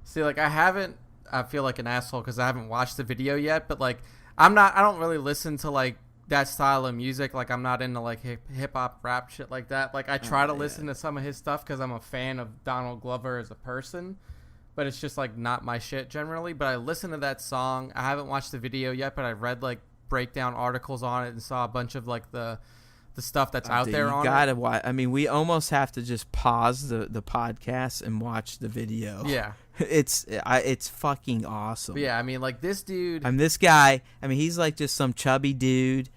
See, like I feel like an asshole because I haven't watched the video yet, but like I don't really listen to like that style of music. Like I'm not into like hip hop rap shit like that. Like I try to listen to some of his stuff because I'm a fan of Donald Glover as a person, but it's just like not my shit generally. But I listened to that song. I haven't watched the video yet, but I read like breakdown articles on it and saw a bunch of like the stuff that's out there on it. Watch. I mean, we almost have to just pause the podcast and watch the video. Yeah, it's fucking awesome. But yeah, I mean, like this dude. This guy. I mean, he's like just some chubby dude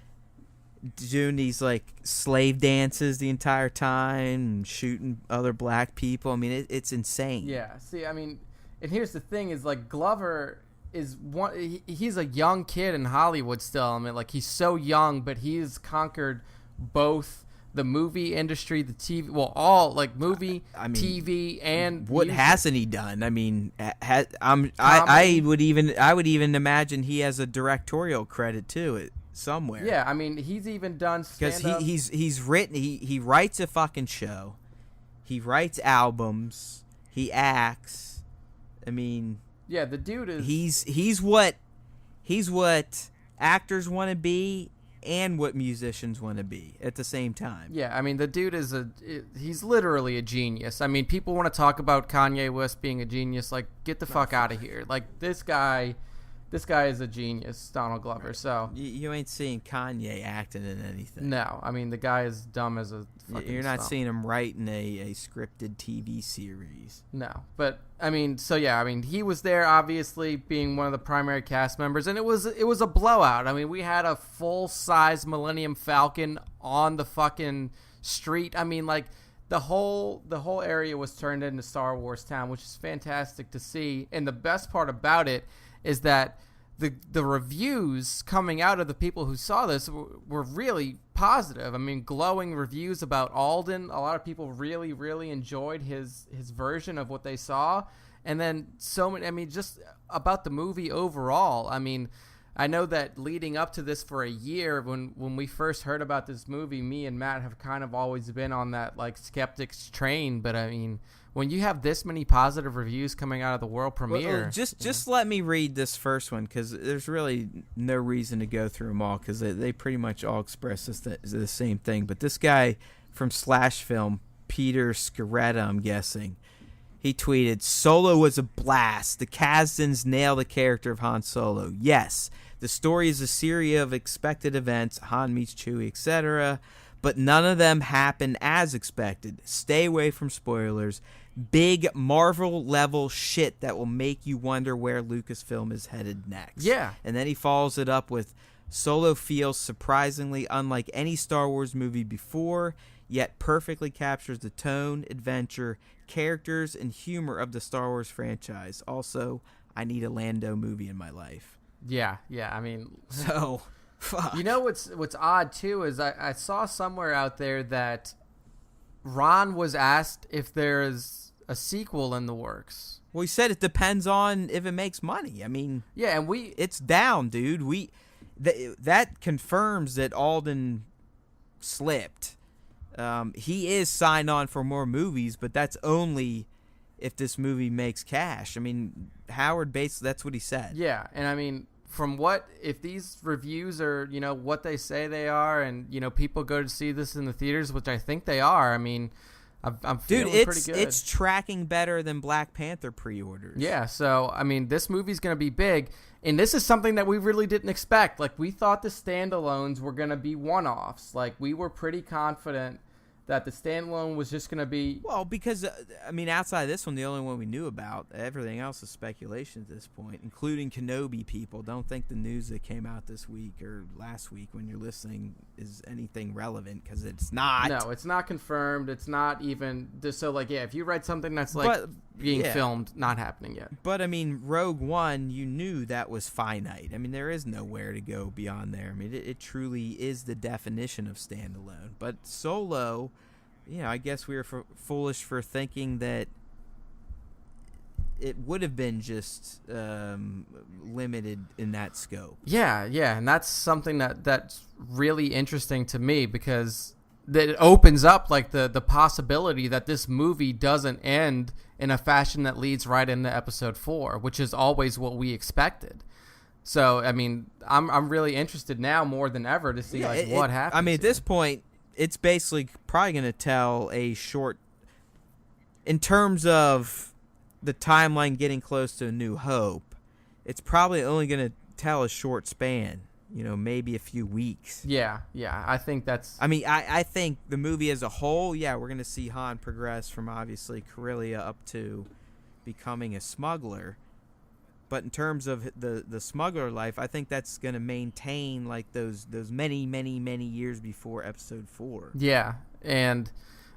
doing these like slave dances the entire time, shooting other black people. I mean, it's insane. Yeah. See, I mean, and here's the thing: is like Glover. He's a young kid in Hollywood still. I mean, like he's so young, but he's conquered both the movie industry, the TV, well, all like movie, TV, and what music. Hasn't he done? I mean, I would even imagine he has a directorial credit to it somewhere. Yeah, I mean, he's even done stand-up. Because he's written, he writes a fucking show, he writes albums, he acts. I mean. Yeah, the dude is... He's what actors want to be and what musicians want to be at the same time. Yeah, I mean, the dude is he's literally a genius. I mean, people want to talk about Kanye West being a genius. Like, get the fuck out of here. Like, this guy is a genius, Donald Glover. So you ain't seeing Kanye acting in anything. No, I mean, the guy is dumb as a fucking You're not stump. seeing him writing a scripted TV series. No, but I mean, so yeah, I mean, he was there obviously being one of the primary cast members, and it was a blowout. I mean, we had a full size Millennium Falcon on the fucking street. I mean, like the whole area was turned into Star Wars Town, which is fantastic to see. And the best part about it is that the reviews coming out of the people who saw this were really positive. I mean, glowing reviews about Alden. A lot of people really, really enjoyed his version of what they saw. And then so many, I mean, just about the movie overall. I mean, I know that leading up to this for a year, when we first heard about this movie, me and Matt have kind of always been on that like skeptics train. But I mean, when you have this many positive reviews coming out of the world premiere, just let me read this first one, because there's really no reason to go through them all, because they pretty much all express the same thing. But this guy from Slash Film, Peter Scaretta, I'm guessing, he tweeted, "Solo was a blast. The Kasdans nail the character of Han Solo. Yes, the story is a series of expected events, Han meets Chewie, etc., but none of them happen as expected. Stay away from spoilers. Big Marvel-level shit that will make you wonder where Lucasfilm is headed next." Yeah. And then he follows it up with, "Solo feels surprisingly unlike any Star Wars movie before, yet perfectly captures the tone, adventure, characters, and humor of the Star Wars franchise. Also, I need a Lando movie in my life." Yeah. I mean, so, fuck. You know what's odd too is I saw somewhere out there that Ron was asked if there's a sequel in the works. Well, he said it depends on if it makes money. I mean, yeah, and it's down, dude. That confirms that Alden slipped. He is signed on for more movies, but that's only if this movie makes cash. I mean, Howard Bates, that's what he said. Yeah, and I mean, if these reviews are, what they say they are, and, people go to see this in the theaters, which I think they are, I mean, I'm feeling pretty good. It's tracking better than Black Panther pre-orders. Yeah, so, I mean, this movie's going to be big, and this is something that we really didn't expect. Like, we thought the standalones were going to be one-offs. Like, we were pretty confident that the standalone was just going to be... Well, because, I mean, outside of this one, the only one we knew about, everything else is speculation at this point, including Kenobi people. Don't think the news that came out this week or last week when you're listening is anything relevant, because it's not. No, it's not confirmed. It's not even... So, like, yeah, if you read something that's, like, being filmed, not happening yet. But, I mean, Rogue One, you knew that was finite. I mean, there is nowhere to go beyond there. I mean, it truly is the definition of standalone. But Solo... I guess we were foolish for thinking that it would have been just limited in that scope. Yeah, and that's something that's really interesting to me, because that it opens up like the possibility that this movie doesn't end in a fashion that leads right into Episode 4, which is always what we expected. So, I mean, I'm really interested now more than ever to see what happens. I mean, at this point, it's basically probably going to tell a short, in terms of the timeline getting close to A New Hope, it's probably only going to tell a short span, maybe a few weeks. Yeah, I think that's... I mean, I think the movie as a whole, we're going to see Han progress from obviously Corellia up to becoming a smuggler. But in terms of the smuggler life, I think that's going to maintain like those many, many, many years before Episode 4. Yeah, and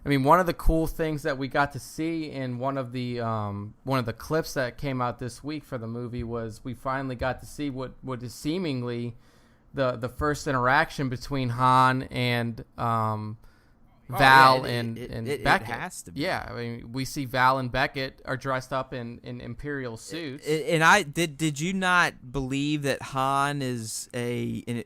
I mean, one of the cool things that we got to see in one of the clips that came out this week for the movie was we finally got to see what is seemingly the first interaction between Han and Val and Beckett. It has to be. Yeah, I mean, we see Val and Beckett are dressed up in Imperial suits. And did you not believe that Han is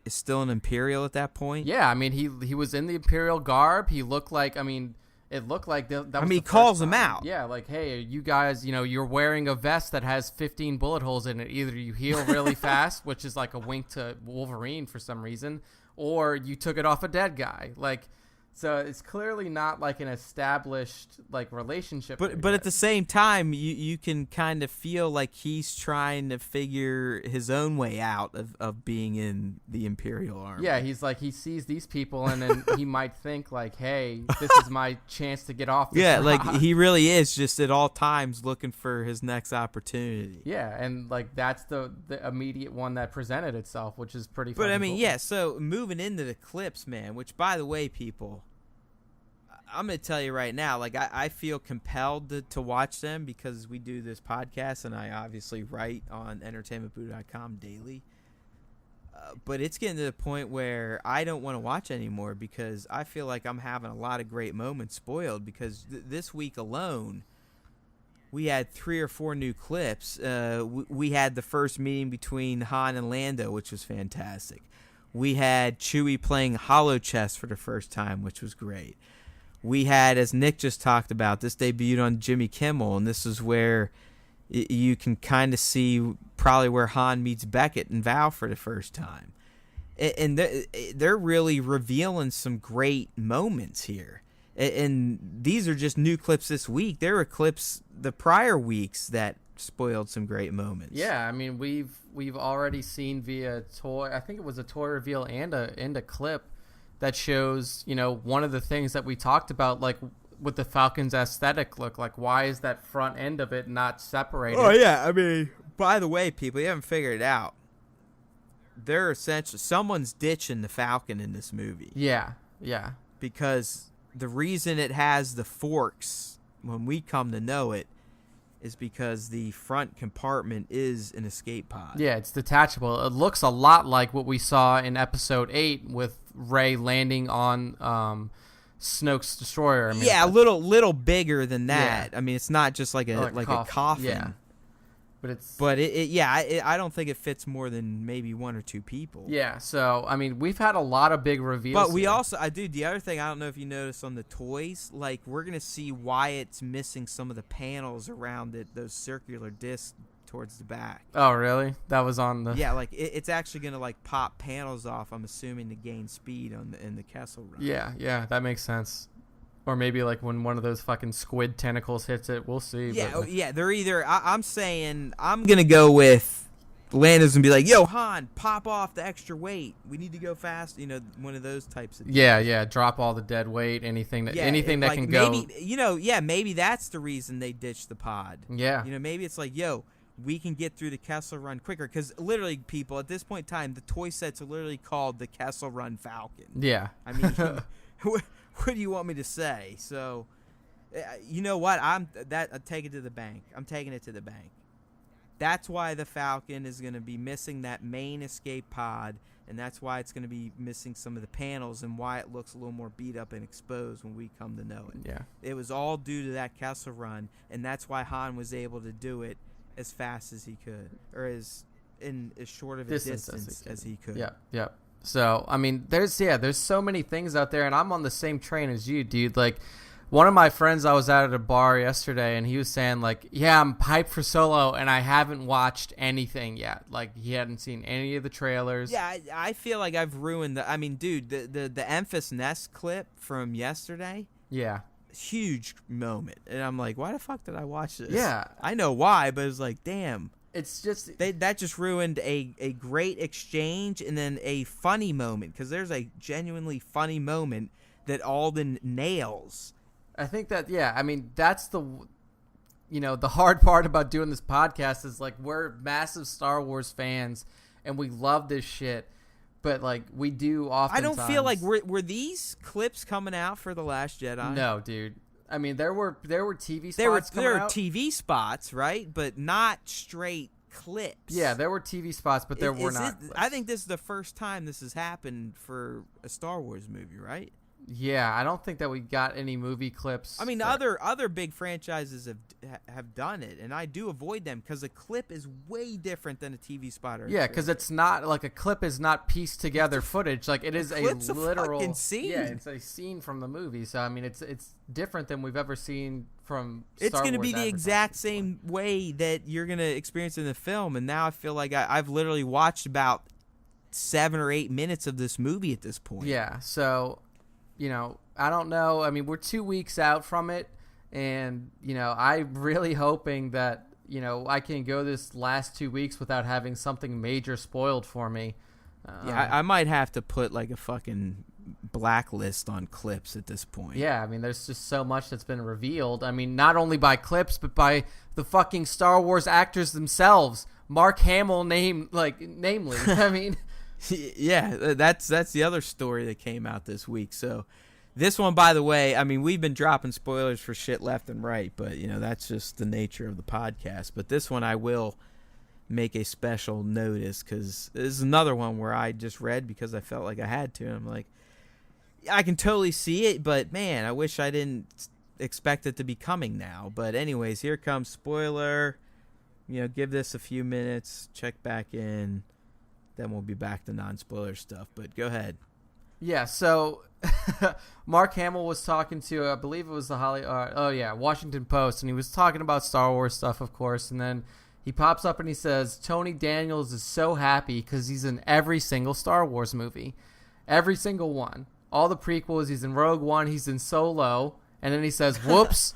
still an Imperial at that point? Yeah, I mean, he was in the Imperial garb. He looked like, I mean, it looked like that was he calls them out. Yeah, like, hey, you guys, you're wearing a vest that has 15 bullet holes in it. Either you heal really fast, which is like a wink to Wolverine for some reason, or you took it off a dead guy. Like, so it's clearly not like an established like relationship. But at the same time, you can kind of feel like he's trying to figure his own way out of being in the Imperial Army. Yeah, he's like, he sees these people and then he might think like, hey, this is my chance to get off this rock. Like he really is just at all times looking for his next opportunity. Yeah, and like that's the immediate one that presented itself, which is pretty But I mean, cool. yeah, so moving into the clips, man, which by the way, people, I'm going to tell you right now, like, I feel compelled to watch them because we do this podcast and I obviously write on entertainmentboo.com daily. But it's getting to the point where I don't want to watch anymore because I feel like I'm having a lot of great moments spoiled because this week alone, we had 3 or 4 new clips. We had the first meeting between Han and Lando, which was fantastic. We had Chewie playing holo chess for the first time, which was great. We had, as Nick just talked about, this debuted on Jimmy Kimmel, and this is where you can kind of see probably where Han meets Beckett and Val for the first time. And they're really revealing some great moments here. And these are just new clips this week. There were clips the prior weeks that spoiled some great moments. Yeah, I mean, we've already seen via toy. I think it was a toy reveal and a clip that shows, you know, one of the things that we talked about, like with the Falcon's aesthetic look. Like, why is that front end of it not separated? Oh yeah, I mean, by the way, people, you haven't figured it out. They're essentially someone's ditching the Falcon in this movie. Yeah. Because the reason it has the forks when we come to know it is because the front compartment is an escape pod. Yeah, it's detachable. It looks a lot like what we saw in Episode 8 with Rey landing on Snoke's destroyer. I mean, yeah, a little bigger than that. Yeah. I mean, it's not just like a coffin. Yeah. But I don't think it fits more than maybe 1 or 2 people. Yeah, so I mean, we've had a lot of big reveals. But we also, the other thing, I don't know if you noticed on the toys, like we're gonna see why it's missing some of the panels around it, those circular discs towards the back. Oh, really? That was on the. Yeah, like it's actually gonna like pop panels off. I'm assuming to gain speed in the Kessel Run. Yeah, that makes sense. Or maybe like when one of those fucking squid tentacles hits it, we'll see. Yeah, yeah, they're either. I'm saying I'm gonna go with Lando's and be like, "Yo, Han, pop off the extra weight. We need to go fast." You know, one of those types of things. Yeah, drop all the dead weight. Anything that like, can go. Maybe, maybe that's the reason they ditched the pod. Yeah, maybe it's like, yo, we can get through the Kessel Run quicker because literally, people at this point in time, the toy sets are literally called the Kessel Run Falcon. Yeah, I mean. What do you want me to say? So, you know what? I'm take it to the bank. I'm taking it to the bank. That's why the Falcon is going to be missing that main escape pod, and that's why it's going to be missing some of the panels, and why it looks a little more beat up and exposed when we come to know it. Yeah, it was all due to that Kessel Run, and that's why Han was able to do it as fast as he could, or as short of a distance as he could. Yeah. So, I mean, there's so many things out there, and I'm on the same train as you, dude. Like, one of my friends, I was out at a bar yesterday, and he was saying, like, yeah, I'm hyped for Solo, and I haven't watched anything yet. Like, he hadn't seen any of the trailers. Yeah, I feel like I've ruined I mean, dude, the Emphas Nest clip from yesterday. Yeah. Huge moment. And I'm like, why the fuck did I watch this? Yeah. I know why, but it's like, damn. It's just that just ruined a great exchange and then a funny moment, because there's a genuinely funny moment that Alden nails. I think that, yeah, I mean, that's the hard part about doing this podcast is, like, we're massive Star Wars fans and we love this shit, but, like, we do often. I don't feel like were these clips coming out for The Last Jedi? No, dude. I mean, there were TV spots there were TV spots, right? But not straight clips. Yeah, there were TV spots, but there were not. I think this is the first time this has happened for a Star Wars movie, right? Yeah, I don't think that we got any movie clips. I mean, other big franchises have done it, and I do avoid them because a clip is way different than a TV spot. Yeah, because it's not like a clip is not pieced together footage. Like, it is a literal fucking scene. Yeah, it's a scene from the movie. So I mean, it's different than we've ever seen from. It's going to be the exact same way that you're going to experience in the film, and now I feel like I've literally watched about 7 or 8 minutes of this movie at this point. Yeah, so. I don't know. I mean, we're 2 weeks out from it, and, I'm really hoping that, I can go this last 2 weeks without having something major spoiled for me. Yeah, I might have to put, like, a fucking blacklist on clips at this point. Yeah, I mean, there's just so much that's been revealed. I mean, not only by clips, but by the fucking Star Wars actors themselves. Mark Hamill namely. I mean... Yeah, that's the other story that came out this week. So This one, by the way, I mean, we've been dropping spoilers for shit left and right, but, that's just the nature of the podcast. But this one I will make a special notice because this is another one where I just read because I felt like I had to. And I'm like, I can totally see it, but, man, I wish I didn't expect it to be coming now. But anyways, here comes spoiler. Give this a few minutes, check back in, then we'll be back to non-spoiler stuff. But go ahead. Yeah, so Mark Hamill was talking to, I believe it was the Washington Post, and he was talking about Star Wars stuff, of course, and then he pops up and he says, Tony Daniels is so happy because he's in every single Star Wars movie. Every single one. All the prequels, he's in Rogue One, he's in Solo, and then he says, whoops,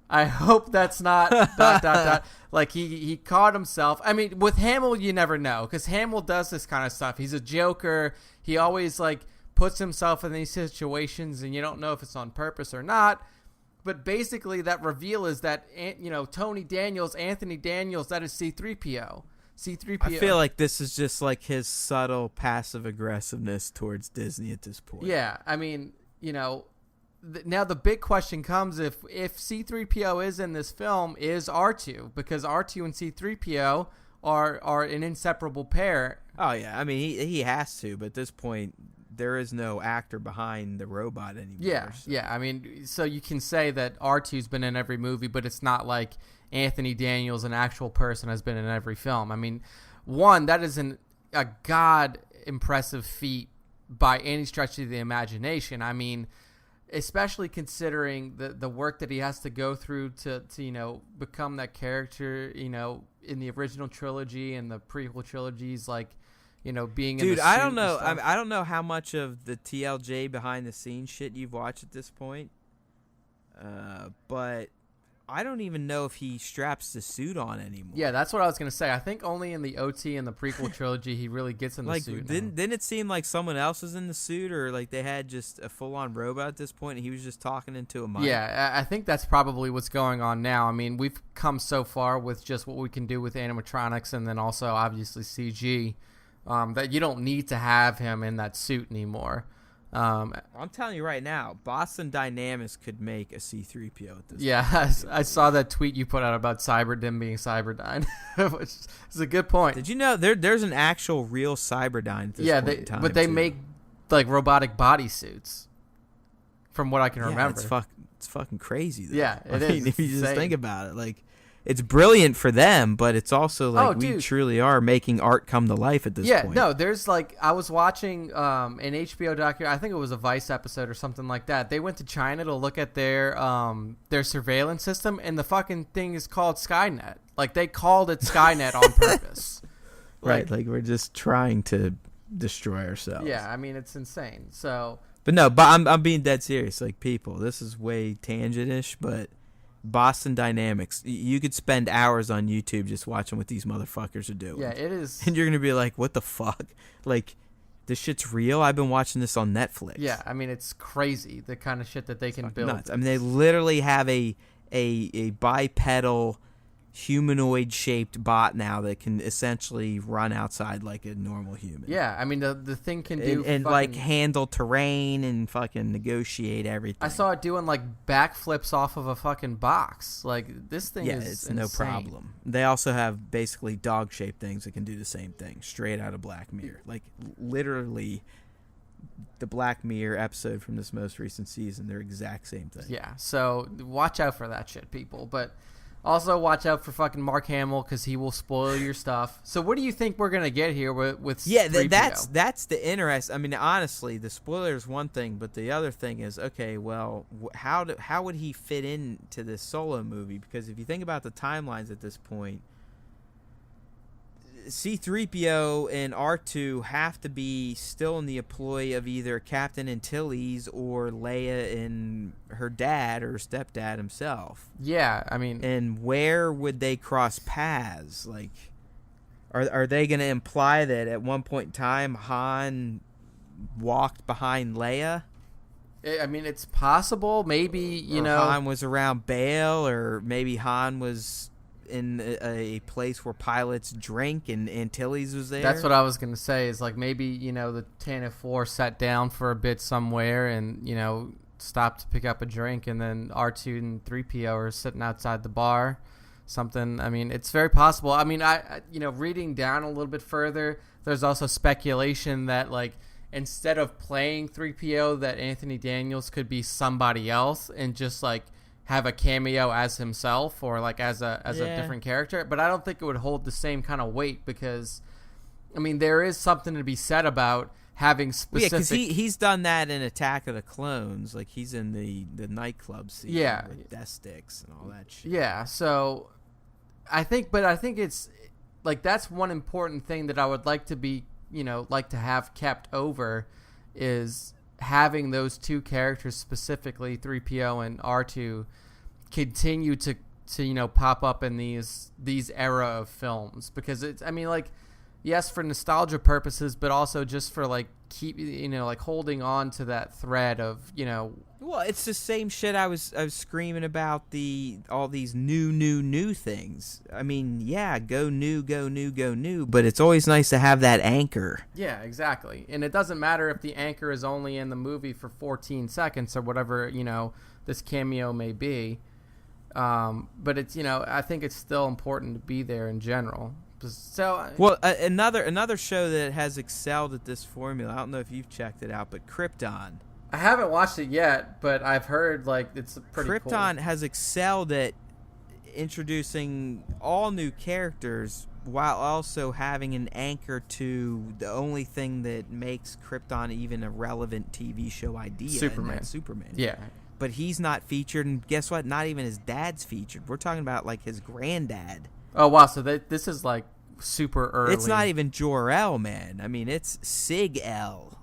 I hope that's not ... Like, he caught himself. I mean, with Hamill, you never know, because Hamill does this kind of stuff. He's a joker. He always, puts himself in these situations, and you don't know if it's on purpose or not. But basically, that reveal is that, Anthony Daniels, that is C-3PO. C-3PO. I feel like this is just his subtle passive aggressiveness towards Disney at this point. Yeah, I mean, now the big question comes if C-3PO is in this film, is R2, because R2 and C-3PO are an inseparable pair. Oh yeah, I mean he has to, but at this point there is no actor behind the robot anymore. Yeah, so. Yeah. I mean, so you can say that R2's been in every movie, but it's not like Anthony Daniels, an actual person, has been in every film. I mean, one, that is a god impressive feat by any stretch of the imagination. I mean, especially considering the work that he has to go through to become that character, in the original trilogy and the prequel trilogies, being in the suit. I don't know. I don't know how much of the TLJ behind the scenes shit you've watched at this point, but I don't even know if he straps the suit on anymore. Yeah, that's what I was gonna say. I think only in the OT and the prequel trilogy he really gets in the suit. Didn't it seem like someone else was in the suit, or they had just a full-on robot at this point, and he was just talking into a mic? Yeah, I think that's probably what's going on now. I mean, we've come so far with just what we can do with animatronics, and then also obviously CG, that you don't need to have him in that suit anymore. I'm telling you right now, Boston Dynamics could make a C-3PO at this point. Yeah, I saw that tweet you put out about Cyberdyne being Cyberdyne, which is a good point. Did you know there's an actual real Cyberdyne at this point in time? But they make robotic bodysuits, from what I can remember. It's fucking crazy, though. Yeah, it is. If you just think about it, it's brilliant for them, but it's also we truly are making art come to life at this point. Yeah, no, there's I was watching an HBO documentary. I think it was a Vice episode or something like that. They went to China to look at their surveillance system, and the fucking thing is called Skynet. They called it Skynet on purpose. Right, we're just trying to destroy ourselves. Yeah, I mean, it's insane. So, but I'm being dead serious. People, this is way tangent-ish, but Boston Dynamics, you could spend hours on YouTube just watching what these motherfuckers are doing. Yeah, it is. And you're going to be like, what the fuck? This shit's real? I've been watching this on Netflix. Yeah, I mean, it's crazy, the kind of shit that they can build. Nuts. I mean, they literally have a bipedal, humanoid-shaped bot now that can essentially run outside like a normal human. Yeah, I mean, the thing can do... And handle terrain and fucking negotiate everything. I saw it doing, backflips off of a fucking box. This thing is it's insane. no problem. They also have basically dog-shaped things that can do the same thing, straight out of Black Mirror. Literally, the Black Mirror episode from this most recent season, they're exact same thing. Yeah, so watch out for that shit, people. But... also, watch out for fucking Mark Hamill because he will spoil your stuff. So, what do you think we're gonna get here with? Yeah, that's the interest. I mean, honestly, the spoiler is one thing, but the other thing is, okay, well, how would he fit into this Solo movie? Because if you think about the timelines at this point, C-3PO and R2 have to be still in the employ of either Captain Antilles or Leia and her dad or stepdad himself. Yeah, I mean... And where would they cross paths? Are they going to imply that at one point in time Han walked behind Leia? I mean, it's possible. Maybe, Han was around Bail, or maybe Han was... in a place where pilots drink and Antilles was there. That's what I was going to say is maybe, the Tantive 4 sat down for a bit somewhere and, stop to pick up a drink, and then R2 and 3PO are sitting outside the bar. Something. I mean, it's very possible. I mean, I reading down a little bit further, there's also speculation that like instead of playing 3PO, that Anthony Daniels could be somebody else and just like have a cameo as himself or like as a different character. But I don't think it would hold the same kind of weight because, I mean, there is something to be said about having specific. Yeah, because he's done that in Attack of the Clones. Like he's in the nightclub scene with death sticks and all that shit. Yeah, so I think it's like that's one important thing that I would like to be, like to have kept over is having those two characters, specifically 3PO and R2, continue to pop up in these era of films because it's, I mean, like, yes, for nostalgia purposes, but also just for like keep like holding on to that thread of Well, it's the same shit I was screaming about all these new things. I mean, yeah, go new, but it's always nice to have that anchor. Yeah, exactly. And it doesn't matter if the anchor is only in the movie for 14 seconds or whatever, this cameo may be. But it's, I think it's still important to be there in general. So, well, another show that has excelled at this formula, I don't know if you've checked it out, but Krypton. I haven't watched it yet, but I've heard like it's pretty Krypton cool. has excelled at introducing all new characters while also having an anchor to the only thing that makes Krypton even a relevant TV show idea. Superman. Yeah. But he's not featured, and guess what? Not even his dad's featured. We're talking about like his granddad. Oh, wow. So this is like super early. It's not even Jor-El, man. I mean, it's Sig-El.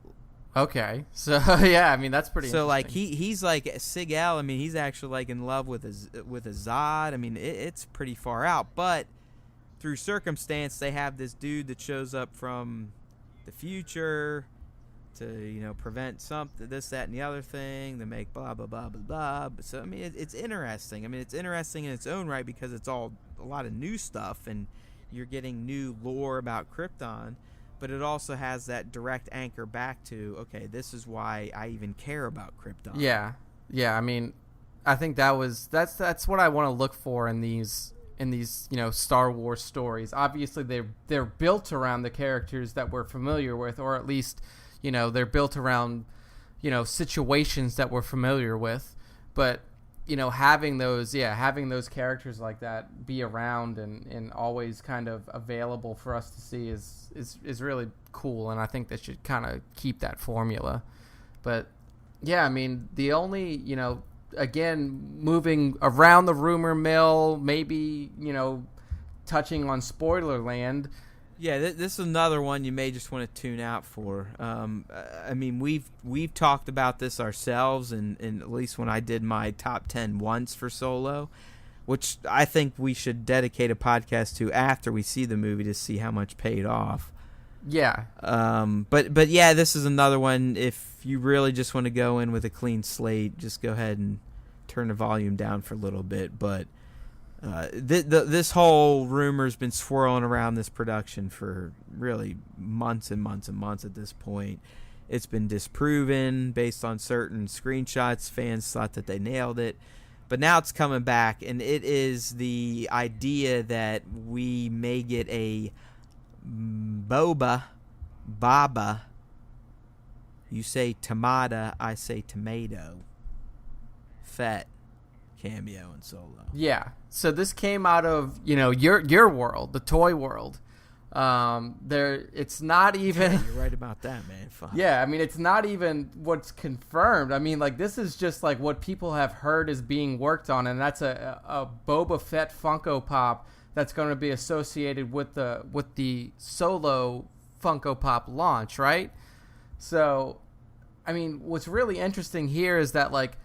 Okay, so yeah, I mean that's pretty. So like he's like Sig-El. I mean he's actually like in love with a Zod. I mean it's pretty far out, but through circumstance they have this dude that shows up from the future to prevent something, this, that, and the other thing, to make blah blah blah blah blah. So I mean it's interesting. I mean it's interesting in its own right because it's all a lot of new stuff and you're getting new lore about Krypton. But it also has that direct anchor back to, okay, this is why I even care about Krypton. Yeah. I mean, I think that's what I want to look for in these Star Wars stories. Obviously, they're built around the characters that we're familiar with, or at least they're built around situations that we're familiar with. But having those characters like that be around and always kind of available for us to see is really cool, and I think they should kind of keep that formula. But yeah, I mean, the only again, moving around the rumor mill, maybe touching on spoiler land. Yeah, this is another one you may just want to tune out for. I mean, we've talked about this ourselves, and at least when I did my top 10 once for Solo, which I think we should dedicate a podcast to after we see the movie to see how much paid off. Yeah. But yeah, this is another one. If you really just want to go in with a clean slate, just go ahead and turn the volume down for a little bit. But this whole rumor's been swirling around this production for really months and months and months at this point. It's been disproven based on certain screenshots. Fans thought that they nailed it. But now it's coming back, and it is the idea that we may get a Baba. You say tomato, I say tomato. Fett cameo in Solo. Yeah. So this came out of your world, the toy world. It's not even. Yeah, you're right about that, man. Fuck. Yeah, I mean, it's not even what's confirmed. I mean, like, this is just like what people have heard is being worked on, and that's a Boba Fett Funko Pop that's going to be associated with the Solo Funko Pop launch, right? So, I mean, what's really interesting here is that, like,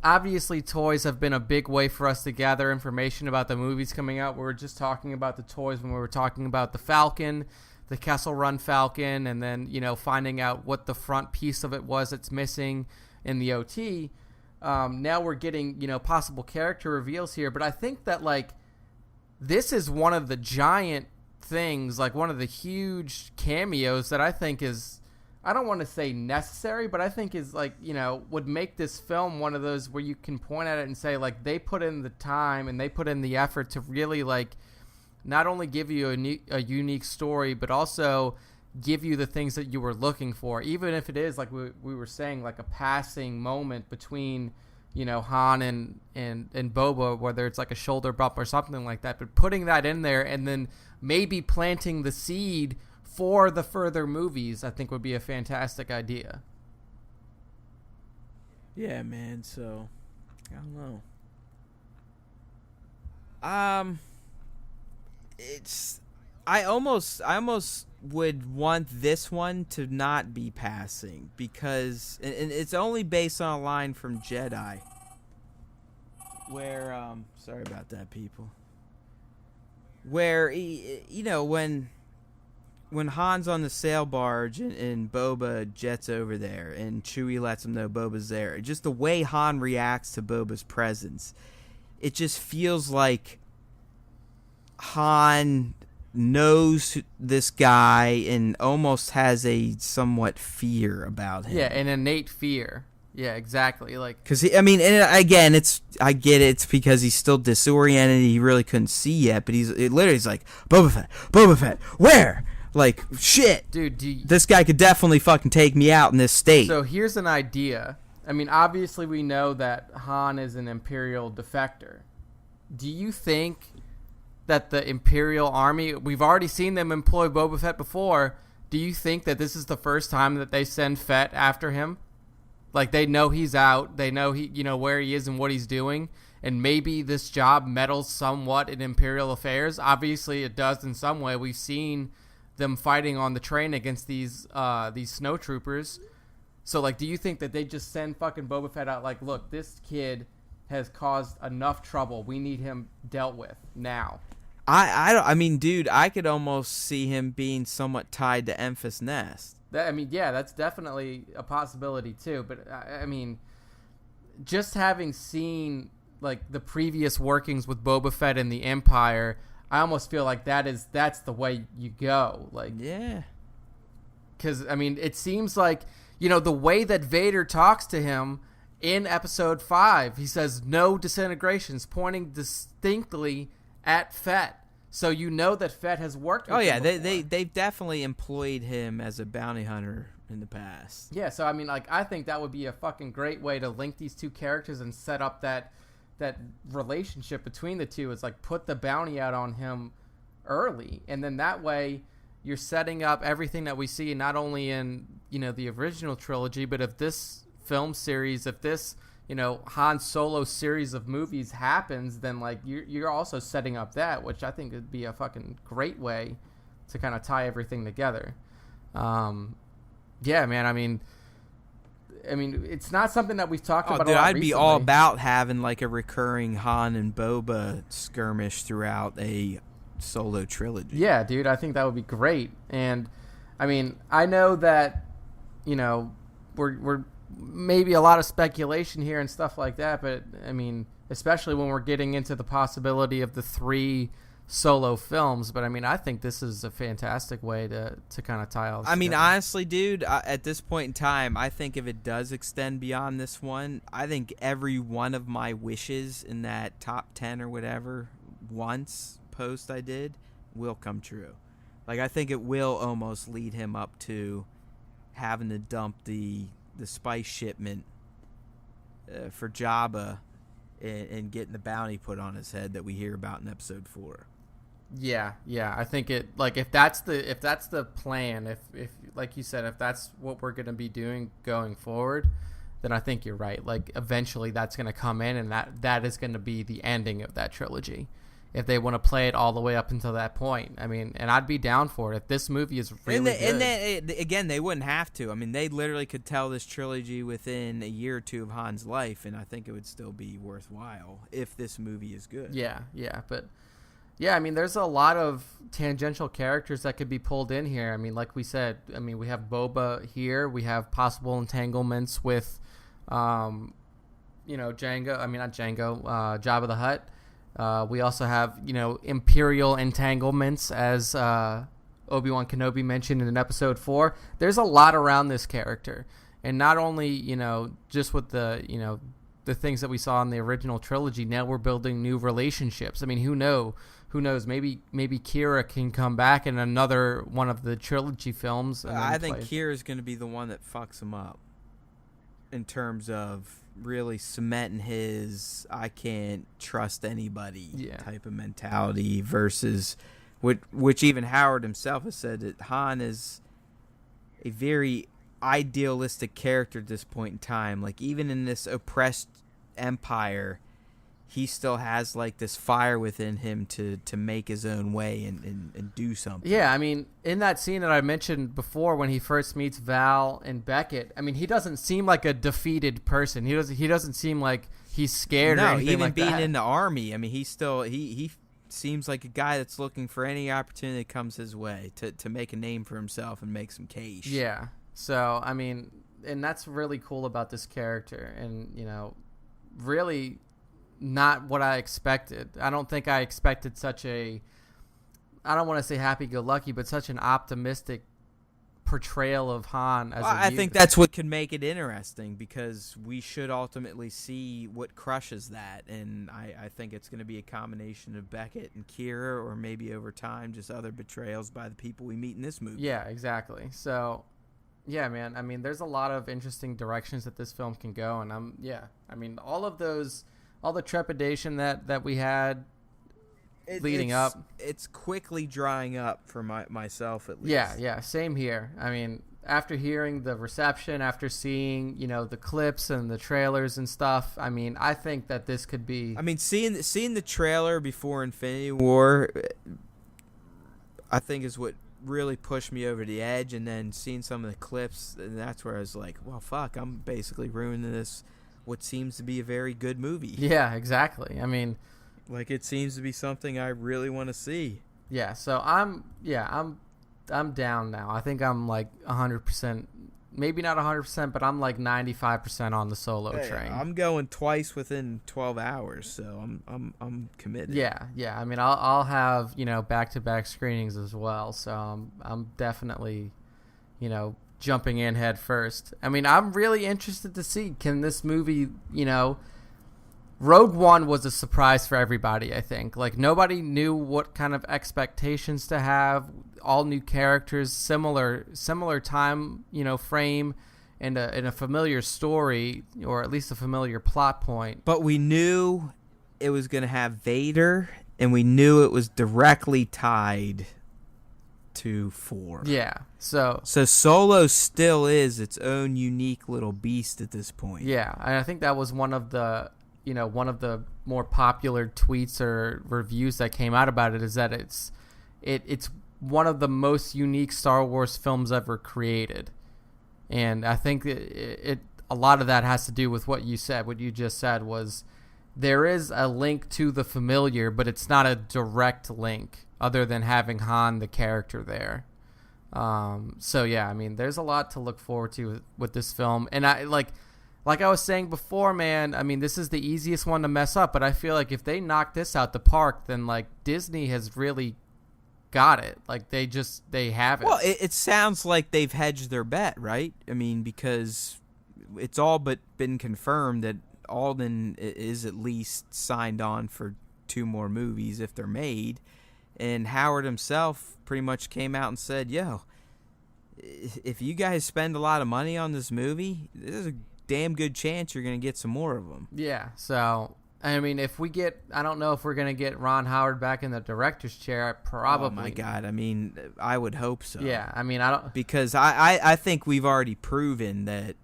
obviously toys have been a big way for us to gather information about the movies coming out. We were just talking about the toys when we were talking about the Falcon, the Kessel Run Falcon, and then, finding out what the front piece of it was that's missing in the OT. Now we're getting, possible character reveals here, but I think that, like, this is one of the giant things, like one of the huge cameos that I think is I don't want to say necessary, but I think is like, would make this film one of those where you can point at it and say, like, they put in the time and they put in the effort to really, like, not only give you a unique story, but also give you the things that you were looking for, even if it is, like we were saying, like a passing moment between, Han and Boba, whether it's like a shoulder bump or something like that, but putting that in there and then maybe planting the seed for the further movies, I think would be a fantastic idea. Yeah, man. So, I don't know. I almost would want this one to not be passing because, and it's only based on a line from Jedi, where sorry about that, people. Where when Han's on the sail barge and Boba jets over there and Chewie lets him know Boba's there, just the way Han reacts to Boba's presence, it just feels like Han knows this guy and almost has a somewhat fear about him. Yeah, an innate fear. Yeah, exactly. Like, because I get it. It's because he's still disoriented. He really couldn't see yet, but he's like, Boba Fett, where? Like, shit, dude, this guy could definitely fucking take me out in this state. So here's an idea. I mean, obviously we know that Han is an Imperial defector. Do you think that the Imperial Army, we've already seen them employ Boba Fett before, do you think that this is the first time that they send Fett after him? Like, they know he's out, they know where he is and what he's doing, and maybe this job meddles somewhat in Imperial affairs. Obviously it does in some way. We've seen them fighting on the train against these snowtroopers. So, like, do you think that they just send fucking Boba Fett out like, look, this kid has caused enough trouble, we need him dealt with now? I mean, dude, I could almost see him being somewhat tied to Enfys Nest. That's definitely a possibility too. But I mean, just having seen like the previous workings with Boba Fett and the Empire, I almost feel like that's the way you go. Like, yeah, because I mean, it seems like the way that Vader talks to him in Episode 5, he says no disintegrations, pointing distinctly at Fett. So that Fett has worked with him before. They've definitely employed him as a bounty hunter in the past. Yeah, so I mean, like, I think that would be a fucking great way to link these two characters and set up that relationship between the two. Is like, put the bounty out on him early, and then that way you're setting up everything that we see not only in the original trilogy, but if this film series, if this Han Solo series of movies happens, then like you're also setting up that, which I think would be a fucking great way to kind of tie everything together. Yeah, man. I mean, it's not something that we've talked about. Dude, a lot I'd be recently. all about having like a recurring Han and Boba skirmish throughout a Solo trilogy. Yeah, dude, I think that would be great. And I mean, I know that we're maybe a lot of speculation here and stuff like that, but I mean, especially when we're getting into the possibility of the 3 Solo films. But I mean, I think this is a fantastic way to kind of tie all this together. Honestly, dude, at this point in time, I think if it does extend beyond this one, I think every one of my wishes in that top 10 or whatever post I did will come true. Like, I think it will almost lead him up to having to dump the spice shipment for Jabba and getting the bounty put on his head that we hear about in Episode 4. Yeah, I think it, like, if that's the plan, if like you said, if that's what we're gonna be doing going forward, then I think you're right. Like, eventually that's gonna come in, and that is gonna be the ending of that trilogy. If they want to play it all the way up until that point, I mean, and I'd be down for it if this movie is really good. And then, again, they wouldn't have to. I mean, they literally could tell this trilogy within a year or two of Han's life, and I think it would still be worthwhile if this movie is good. Yeah, but yeah, I mean, there's a lot of tangential characters that could be pulled in here. I mean, like we said, I mean, we have Boba here. We have possible entanglements with, Jabba the Hutt. We also have, Imperial entanglements as Obi-Wan Kenobi mentioned in episode 4. There's a lot around this character. And not only, just with the things that we saw in the original trilogy, now we're building new relationships. I mean, who knows? Maybe Kira can come back in another one of the trilogy films. And I think Kira's going to be the one that fucks him up in terms of really cementing his I can't trust anybody type of mentality versus which even Howard himself has said that Han is a very idealistic character at this point in time. Like, even in this oppressed empire, he still has like this fire within him to make his own way and do something. Yeah, I mean, in that scene that I mentioned before when he first meets Val and Beckett, I mean, he doesn't seem like a defeated person. He doesn't seem like he's scared or anything even like being that. in the army, I mean, he seems like a guy that's looking for any opportunity that comes his way to make a name for himself and make some cash. Yeah. So, I mean, and that's really cool about this character, and, really not what I expected. I don't think I expected such a, I don't want to say happy-go-lucky, but such an optimistic portrayal of Han as I think that's what can make it interesting, because we should ultimately see what crushes that, and I think it's going to be a combination of Beckett and Kira, or maybe over time just other betrayals by the people we meet in this movie. Yeah, exactly. So, yeah, man, I mean, there's a lot of interesting directions that this film can go, and all the trepidation that we had leading up. It's quickly drying up for myself, at least. Yeah, same here. I mean, after hearing the reception, after seeing, the clips and the trailers and stuff, I mean, I think that this could be... I mean, seeing the trailer before Infinity War, I think is what really pushed me over the edge, and then seeing some of the clips, and that's where I was like, well, fuck, I'm basically ruining this, what seems to be a very good movie. Yeah, exactly. I mean... Like, it seems to be something I really want to see. Yeah, so I'm down now. I think I'm like 100%, maybe not 100%, but I'm like 95% on the Solo train. I'm going twice within 12 hours, so I'm committed. Yeah. I mean, I'll have, back-to-back screenings as well, so I'm definitely, jumping in head first. I mean, I'm really interested to see, can this movie, Rogue One was a surprise for everybody, I think. Like, nobody knew what kind of expectations to have. All new characters, similar time, frame, and a familiar story, or at least a familiar plot point. But we knew it was going to have Vader, and we knew it was directly tied to 4. Yeah. So Solo still is its own unique little beast at this point. Yeah, and I think that was one of the more popular tweets or reviews that came out about it, is that it's one of the most unique Star Wars films ever created. And I think a lot of that has to do with what you said. What you just said was there is a link to the familiar, but it's not a direct link other than having Han, the character, there. So yeah, I mean, there's a lot to look forward to with this film. And like I was saying before, man, I mean, this is the easiest one to mess up, but I feel like if they knock this out the park, then, like, Disney has really got it. Like, they have it. Well, it sounds like they've hedged their bet, right? I mean, because it's all but been confirmed that Alden is at least signed on for 2 more movies if they're made. And Howard himself pretty much came out and said, yo, if you guys spend a lot of money on this movie, there's a damn good chance you're going to get some more of them. Yeah, so, I mean, I don't know if we're going to get Ron Howard back in the director's chair, probably. Oh, my God, I mean, I would hope so. Yeah, I mean, I don't... Because I think we've already proven that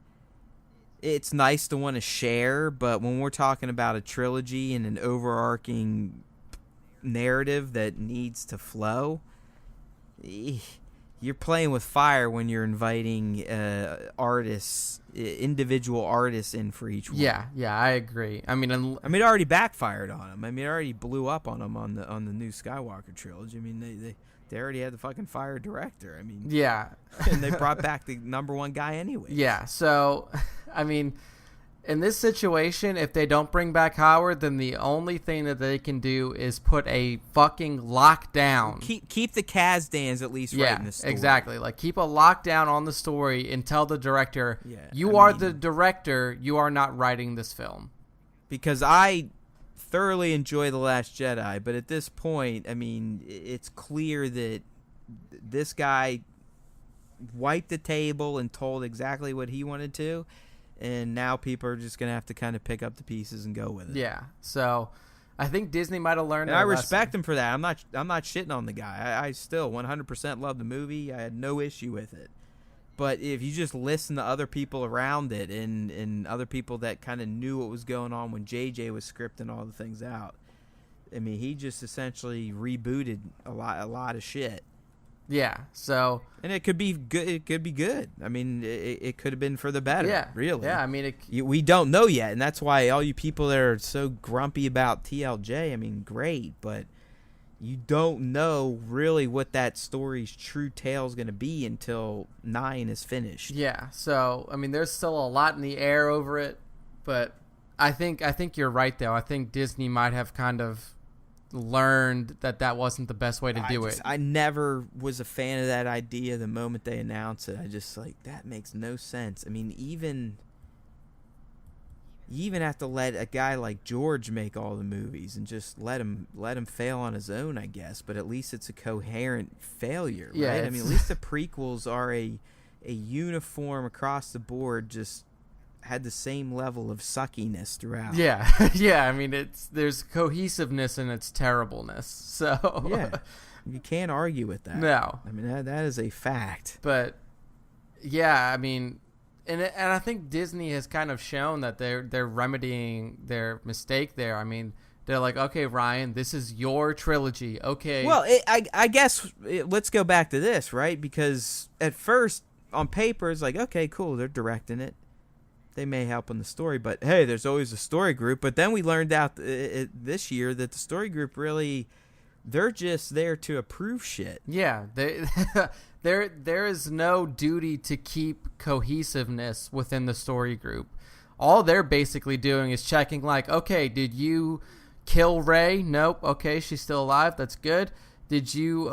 it's nice to want to share, but when we're talking about a trilogy and an overarching narrative that needs to flow, you're playing with fire when you're inviting individual artists in for each one. Yeah, I agree. I mean, it already backfired on them. I mean, it already blew up on them on the new Skywalker trilogy. I mean, they already had the fucking fire director. I mean, yeah, and they brought back the #1 guy anyway. Yeah, so I mean, In this situation, if they don't bring back Howard, then the only thing that they can do is put a fucking lockdown. Keep the Kazdans at least writing the story. Exactly. Like, keep a lockdown on the story and tell the director, you are the director, you are not writing this film. Because I thoroughly enjoy The Last Jedi, but at this point, I mean, it's clear that this guy wiped the table and told exactly what he wanted to. And now people are just going to have to kind of pick up the pieces and go with it. Yeah. So I think Disney might have learned. And I respect him for that. I'm not shitting on the guy. I still 100% love the movie. I had no issue with it. But if you just listen to other people around it and other people that kind of knew what was going on when JJ was scripting all the things out, I mean, he just essentially rebooted a lot of shit. Yeah, so... And it could be good. It could be good. I mean, it could have been for the better, really. Yeah, I mean... We don't know yet, and that's why all you people that are so grumpy about TLJ, I mean, great, but you don't know really what that story's true tale is going to be until 9 is finished. Yeah, so, I mean, there's still a lot in the air over it, but I think you're right, though. I think Disney might have kind of learned that wasn't the best way to do it. I never was a fan of that idea the moment they announced it. I just that makes no sense. I mean, you even have to let a guy like George make all the movies and just let him fail on his own, I guess, but at least it's a coherent failure, right? Yeah, I mean, at least the prequels are a uniform across the board, just had the same level of suckiness throughout. Yeah. Yeah, I mean, there's cohesiveness in its terribleness. So yeah, you can't argue with that. No. I mean, that is a fact. But yeah, I mean, and I think Disney has kind of shown that they're remedying their mistake there. I mean, they're like, okay, Ryan, this is your trilogy. Okay. Well, I guess let's go back to this, right? Because at first on paper it's like, okay, cool, they're directing it. They may help in the story, but hey, there's always a story group. But then we learned out this year that the story group really, they're just there to approve shit. Yeah, there is no duty to keep cohesiveness within the story group. All they're basically doing is checking, like, okay, did you kill Rey? Nope. Okay, she's still alive. That's good. Did you,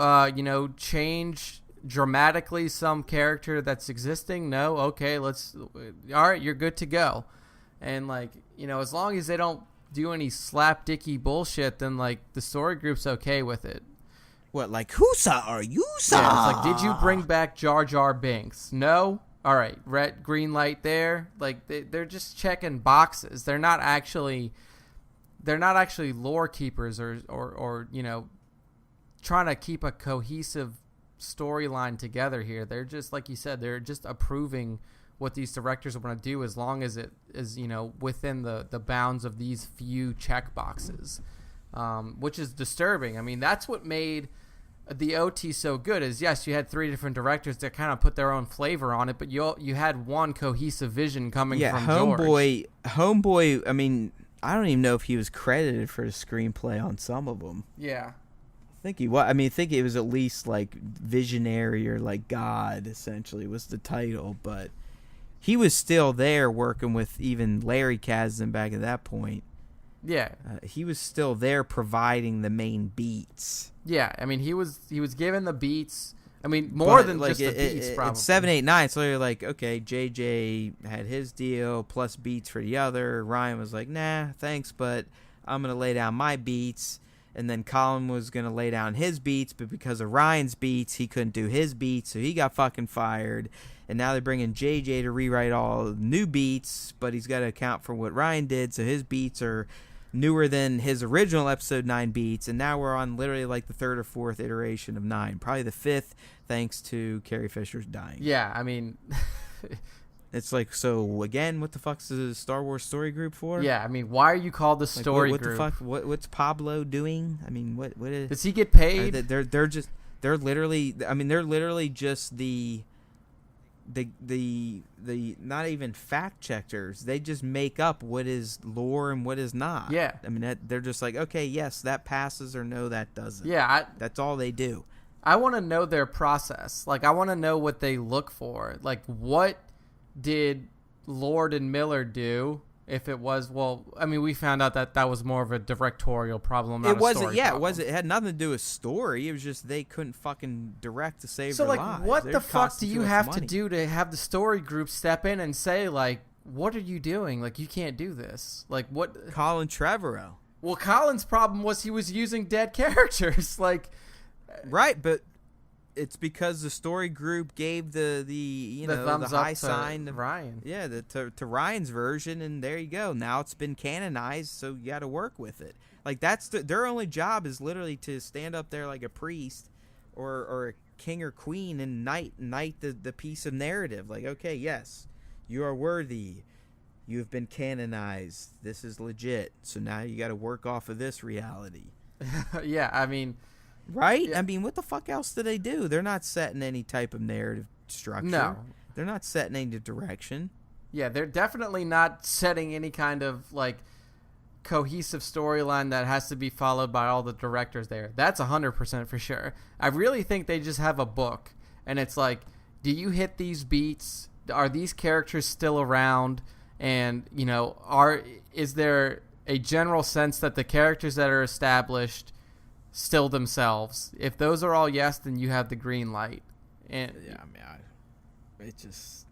change dramatically some character that's existing? No. Okay, all right, you're good to go. And as long as they don't do any slapdicky bullshit, then the story group's okay with it. What, like, Husa are you, sir? Yeah, it's like, did you bring back Jar Jar Binks? No. All right, red, green light there. They're just checking boxes. They're not actually lore keepers or trying to keep a cohesive storyline together here. They're just, like you said, they're just approving what these directors want to do, as long as it is within the bounds of these few check boxes, which is disturbing. I mean, that's what made the OT so good. Is yes, you had 3 different directors that kind of put their own flavor on it, but you had one cohesive vision coming from George. Homeboy. I mean, I don't even know if he was credited for the screenplay on some of them. Yeah. I think he was. I mean, I think it was at least visionary or God, essentially, was the title. But he was still there working with even Larry Kasdan back at that point. Yeah. He was still there providing the main beats. Yeah, I mean, he was given the beats. I mean, more than just the beats, probably. It's 7, 8, 9, so you're like, okay, JJ had his deal plus beats for the other. Ryan was like, nah, thanks, but I'm going to lay down my beats. And then Colin was going to lay down his beats, but because of Ryan's beats, he couldn't do his beats, so he got fucking fired. And now they're bringing JJ to rewrite all new beats, but he's got to account for what Ryan did, so his beats are newer than his original episode 9 beats. And now we're on literally the 3rd or 4th iteration of 9, probably the 5th, thanks to Carrie Fisher's dying. Yeah, I mean... It's so again, what the fuck's the Star Wars story group for? Yeah, I mean, why are you called the story what group? The fuck? What's Pablo doing? I mean, what is? Does he get paid? They're literally just the not even fact checkers. They just make up what is lore and what is not. Yeah. I mean, they're just like, okay, yes, that passes, or no, that doesn't. Yeah. That's all they do. I want to know their process. I want to know what they look for. What did Lord and Miller do If it was, well, I mean, we found out that was more of a directorial problem. Not It wasn't. A story Yeah, problem. it wasn't. It had nothing to do with story. It was just they couldn't fucking direct to save So their like, lives. what They're the fuck do costing too you much have money. to do to have the story group step in and say like, what are you doing? Like, you can't do this. Like, what? Colin Trevorrow. Well, Colin's problem was he was using dead characters. Like, Right, but it's because the story group gave the thumbs the high up to sign Ryan. Yeah, to Ryan's version, and there you go. Now it's been canonized, so you got to work with it. Like that's their only job is literally to stand up there like a priest or a king or queen and knight the piece of narrative. Like, okay, yes, you are worthy. You have been canonized. This is legit. So now you got to work off of this reality. Yeah, I mean. Right? Yeah. I mean, what the fuck else do they do? They're not setting any type of narrative structure. No. They're not setting any direction. Yeah, they're definitely not setting any kind of, like, cohesive storyline that has to be followed by all the directors there. That's 100% for sure. I really think they just have a book, and it's like, do you hit these beats? Are these characters still around? And, you know, is there a general sense that the characters that are established still themselves? If those are all yes, then you have the green light. And Yeah, I mean, it's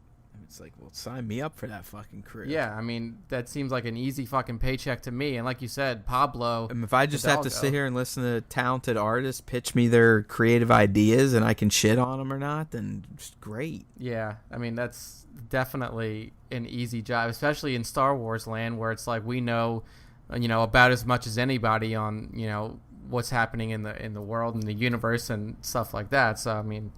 like, well, sign me up for that fucking crew. yeah, I mean, that seems like an easy fucking paycheck to me. And like you said, Pablo. And if I just have to Hidalgo. sit here and listen to talented artists pitch me their creative ideas and I can shit on them or not, then it's great. Yeah, I mean, that's definitely an easy job, especially in Star Wars land where it's like we know, about as much as anybody on, what's happening in the world and the universe and stuff like that. So I mean,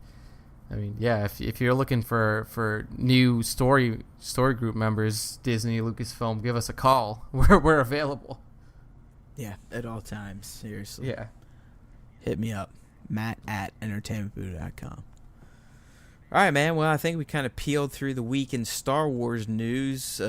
yeah, if you're looking for new story group members, Disney, Lucasfilm, give us a call. We're available. Yeah, at all times. Seriously. Yeah. Hit me up. Matt@entertainmentbuddha.com. All right, man. Well, I think we kind of peeled through the week in Star Wars news.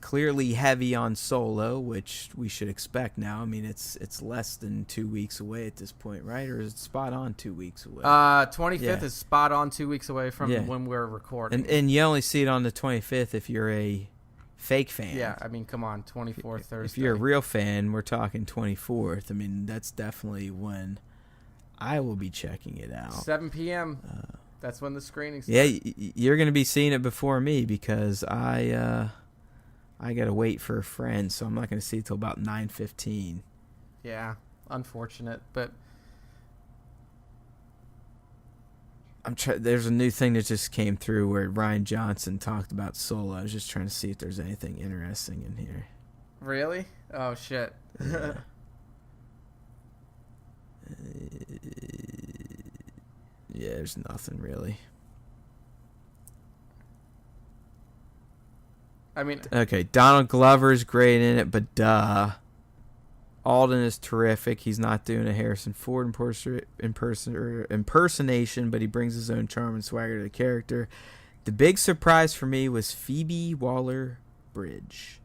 Clearly heavy on Solo, which we should expect now. I mean, it's less than 2 weeks away at this point, right? Or is it spot on 2 weeks away? 25th is spot on 2 weeks away from when we're recording. And you only see it on the 25th if you're a fake fan. Yeah, I mean, come on, 24th Thursday. If you're a real fan, we're talking 24th. I mean, that's definitely when I will be checking it out. 7 p.m. That's when the screening starts. Yeah, you're going to be seeing it before me because I got to wait for a friend, so I'm not going to see it till about 9:15. Yeah, unfortunate, but There's a new thing that just came through where Rian Johnson talked about Solo. I was just trying to see if there's anything interesting in here. really? Oh shit. Yeah. Yeah, there's nothing really. I mean, Okay, Donald Glover's great in it, but duh. Alden is terrific. He's not doing a Harrison Ford impersonation, but he brings his own charm and swagger to the character. The big surprise for me was Phoebe Waller-Bridge,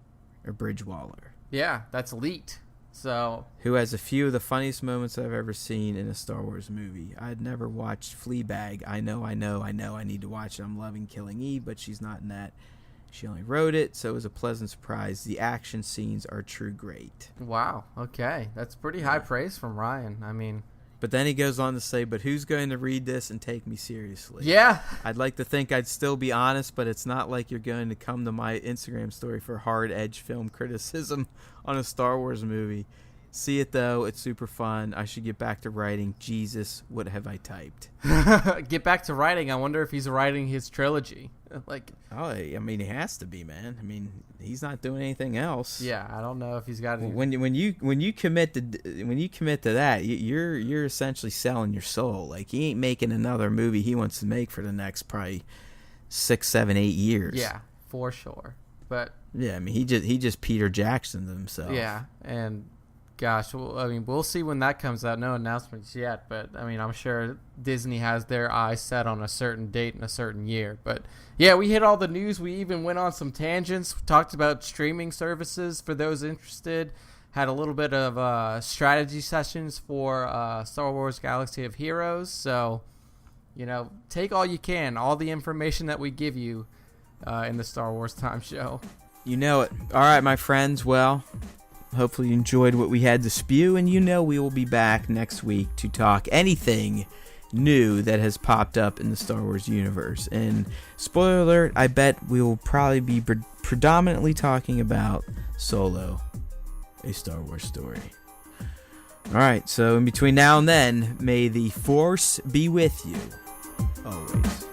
or Bridge-Waller, yeah, that's leaked. So who has a few of the funniest moments I've ever seen in a Star Wars movie. I'd never watched Fleabag. I know I need to watch it. I'm loving Killing Eve, but she's not in that. She only wrote it, so it was a pleasant surprise. The action scenes are true great. wow, okay, that's pretty high praise from Ryan. I mean, But then he goes on to say, but who's going to read this and take me seriously? yeah, I'd like to think I'd still be honest, but it's not like you're going to come to my Instagram story for hard-edge film criticism on a Star Wars movie. See it, though. It's super fun. I should get back to writing. Jesus, what have I typed? get back to writing. I wonder if he's writing his trilogy. Like, Oh, I mean, he has to be, man. I mean, he's not doing anything else. yeah, I don't know if he's got any. When you commit to that, you're essentially selling your soul. Like, he ain't making another movie he wants to make for the next probably 6, 7, 8 years. Yeah, for sure. But Yeah, I mean, he just Peter Jacksoned himself. yeah, and gosh, we'll see when that comes out. No announcements yet, but I mean, I'm sure Disney has their eyes set on a certain date and a certain year. But yeah, we hit all the news. We even went on some tangents. We talked about streaming services for those interested. Had a little bit of strategy sessions for Star Wars Galaxy of Heroes. So, take all you can, all the information that we give you in the Star Wars Time Show. You know it. All right, my friends. Well, hopefully you enjoyed what we had to spew, and we will be back next week to talk anything new that has popped up in the Star Wars universe. And spoiler alert, I bet we will probably be predominantly talking about Solo, a Star Wars story. Alright, so in between now and then, may the Force be with you always.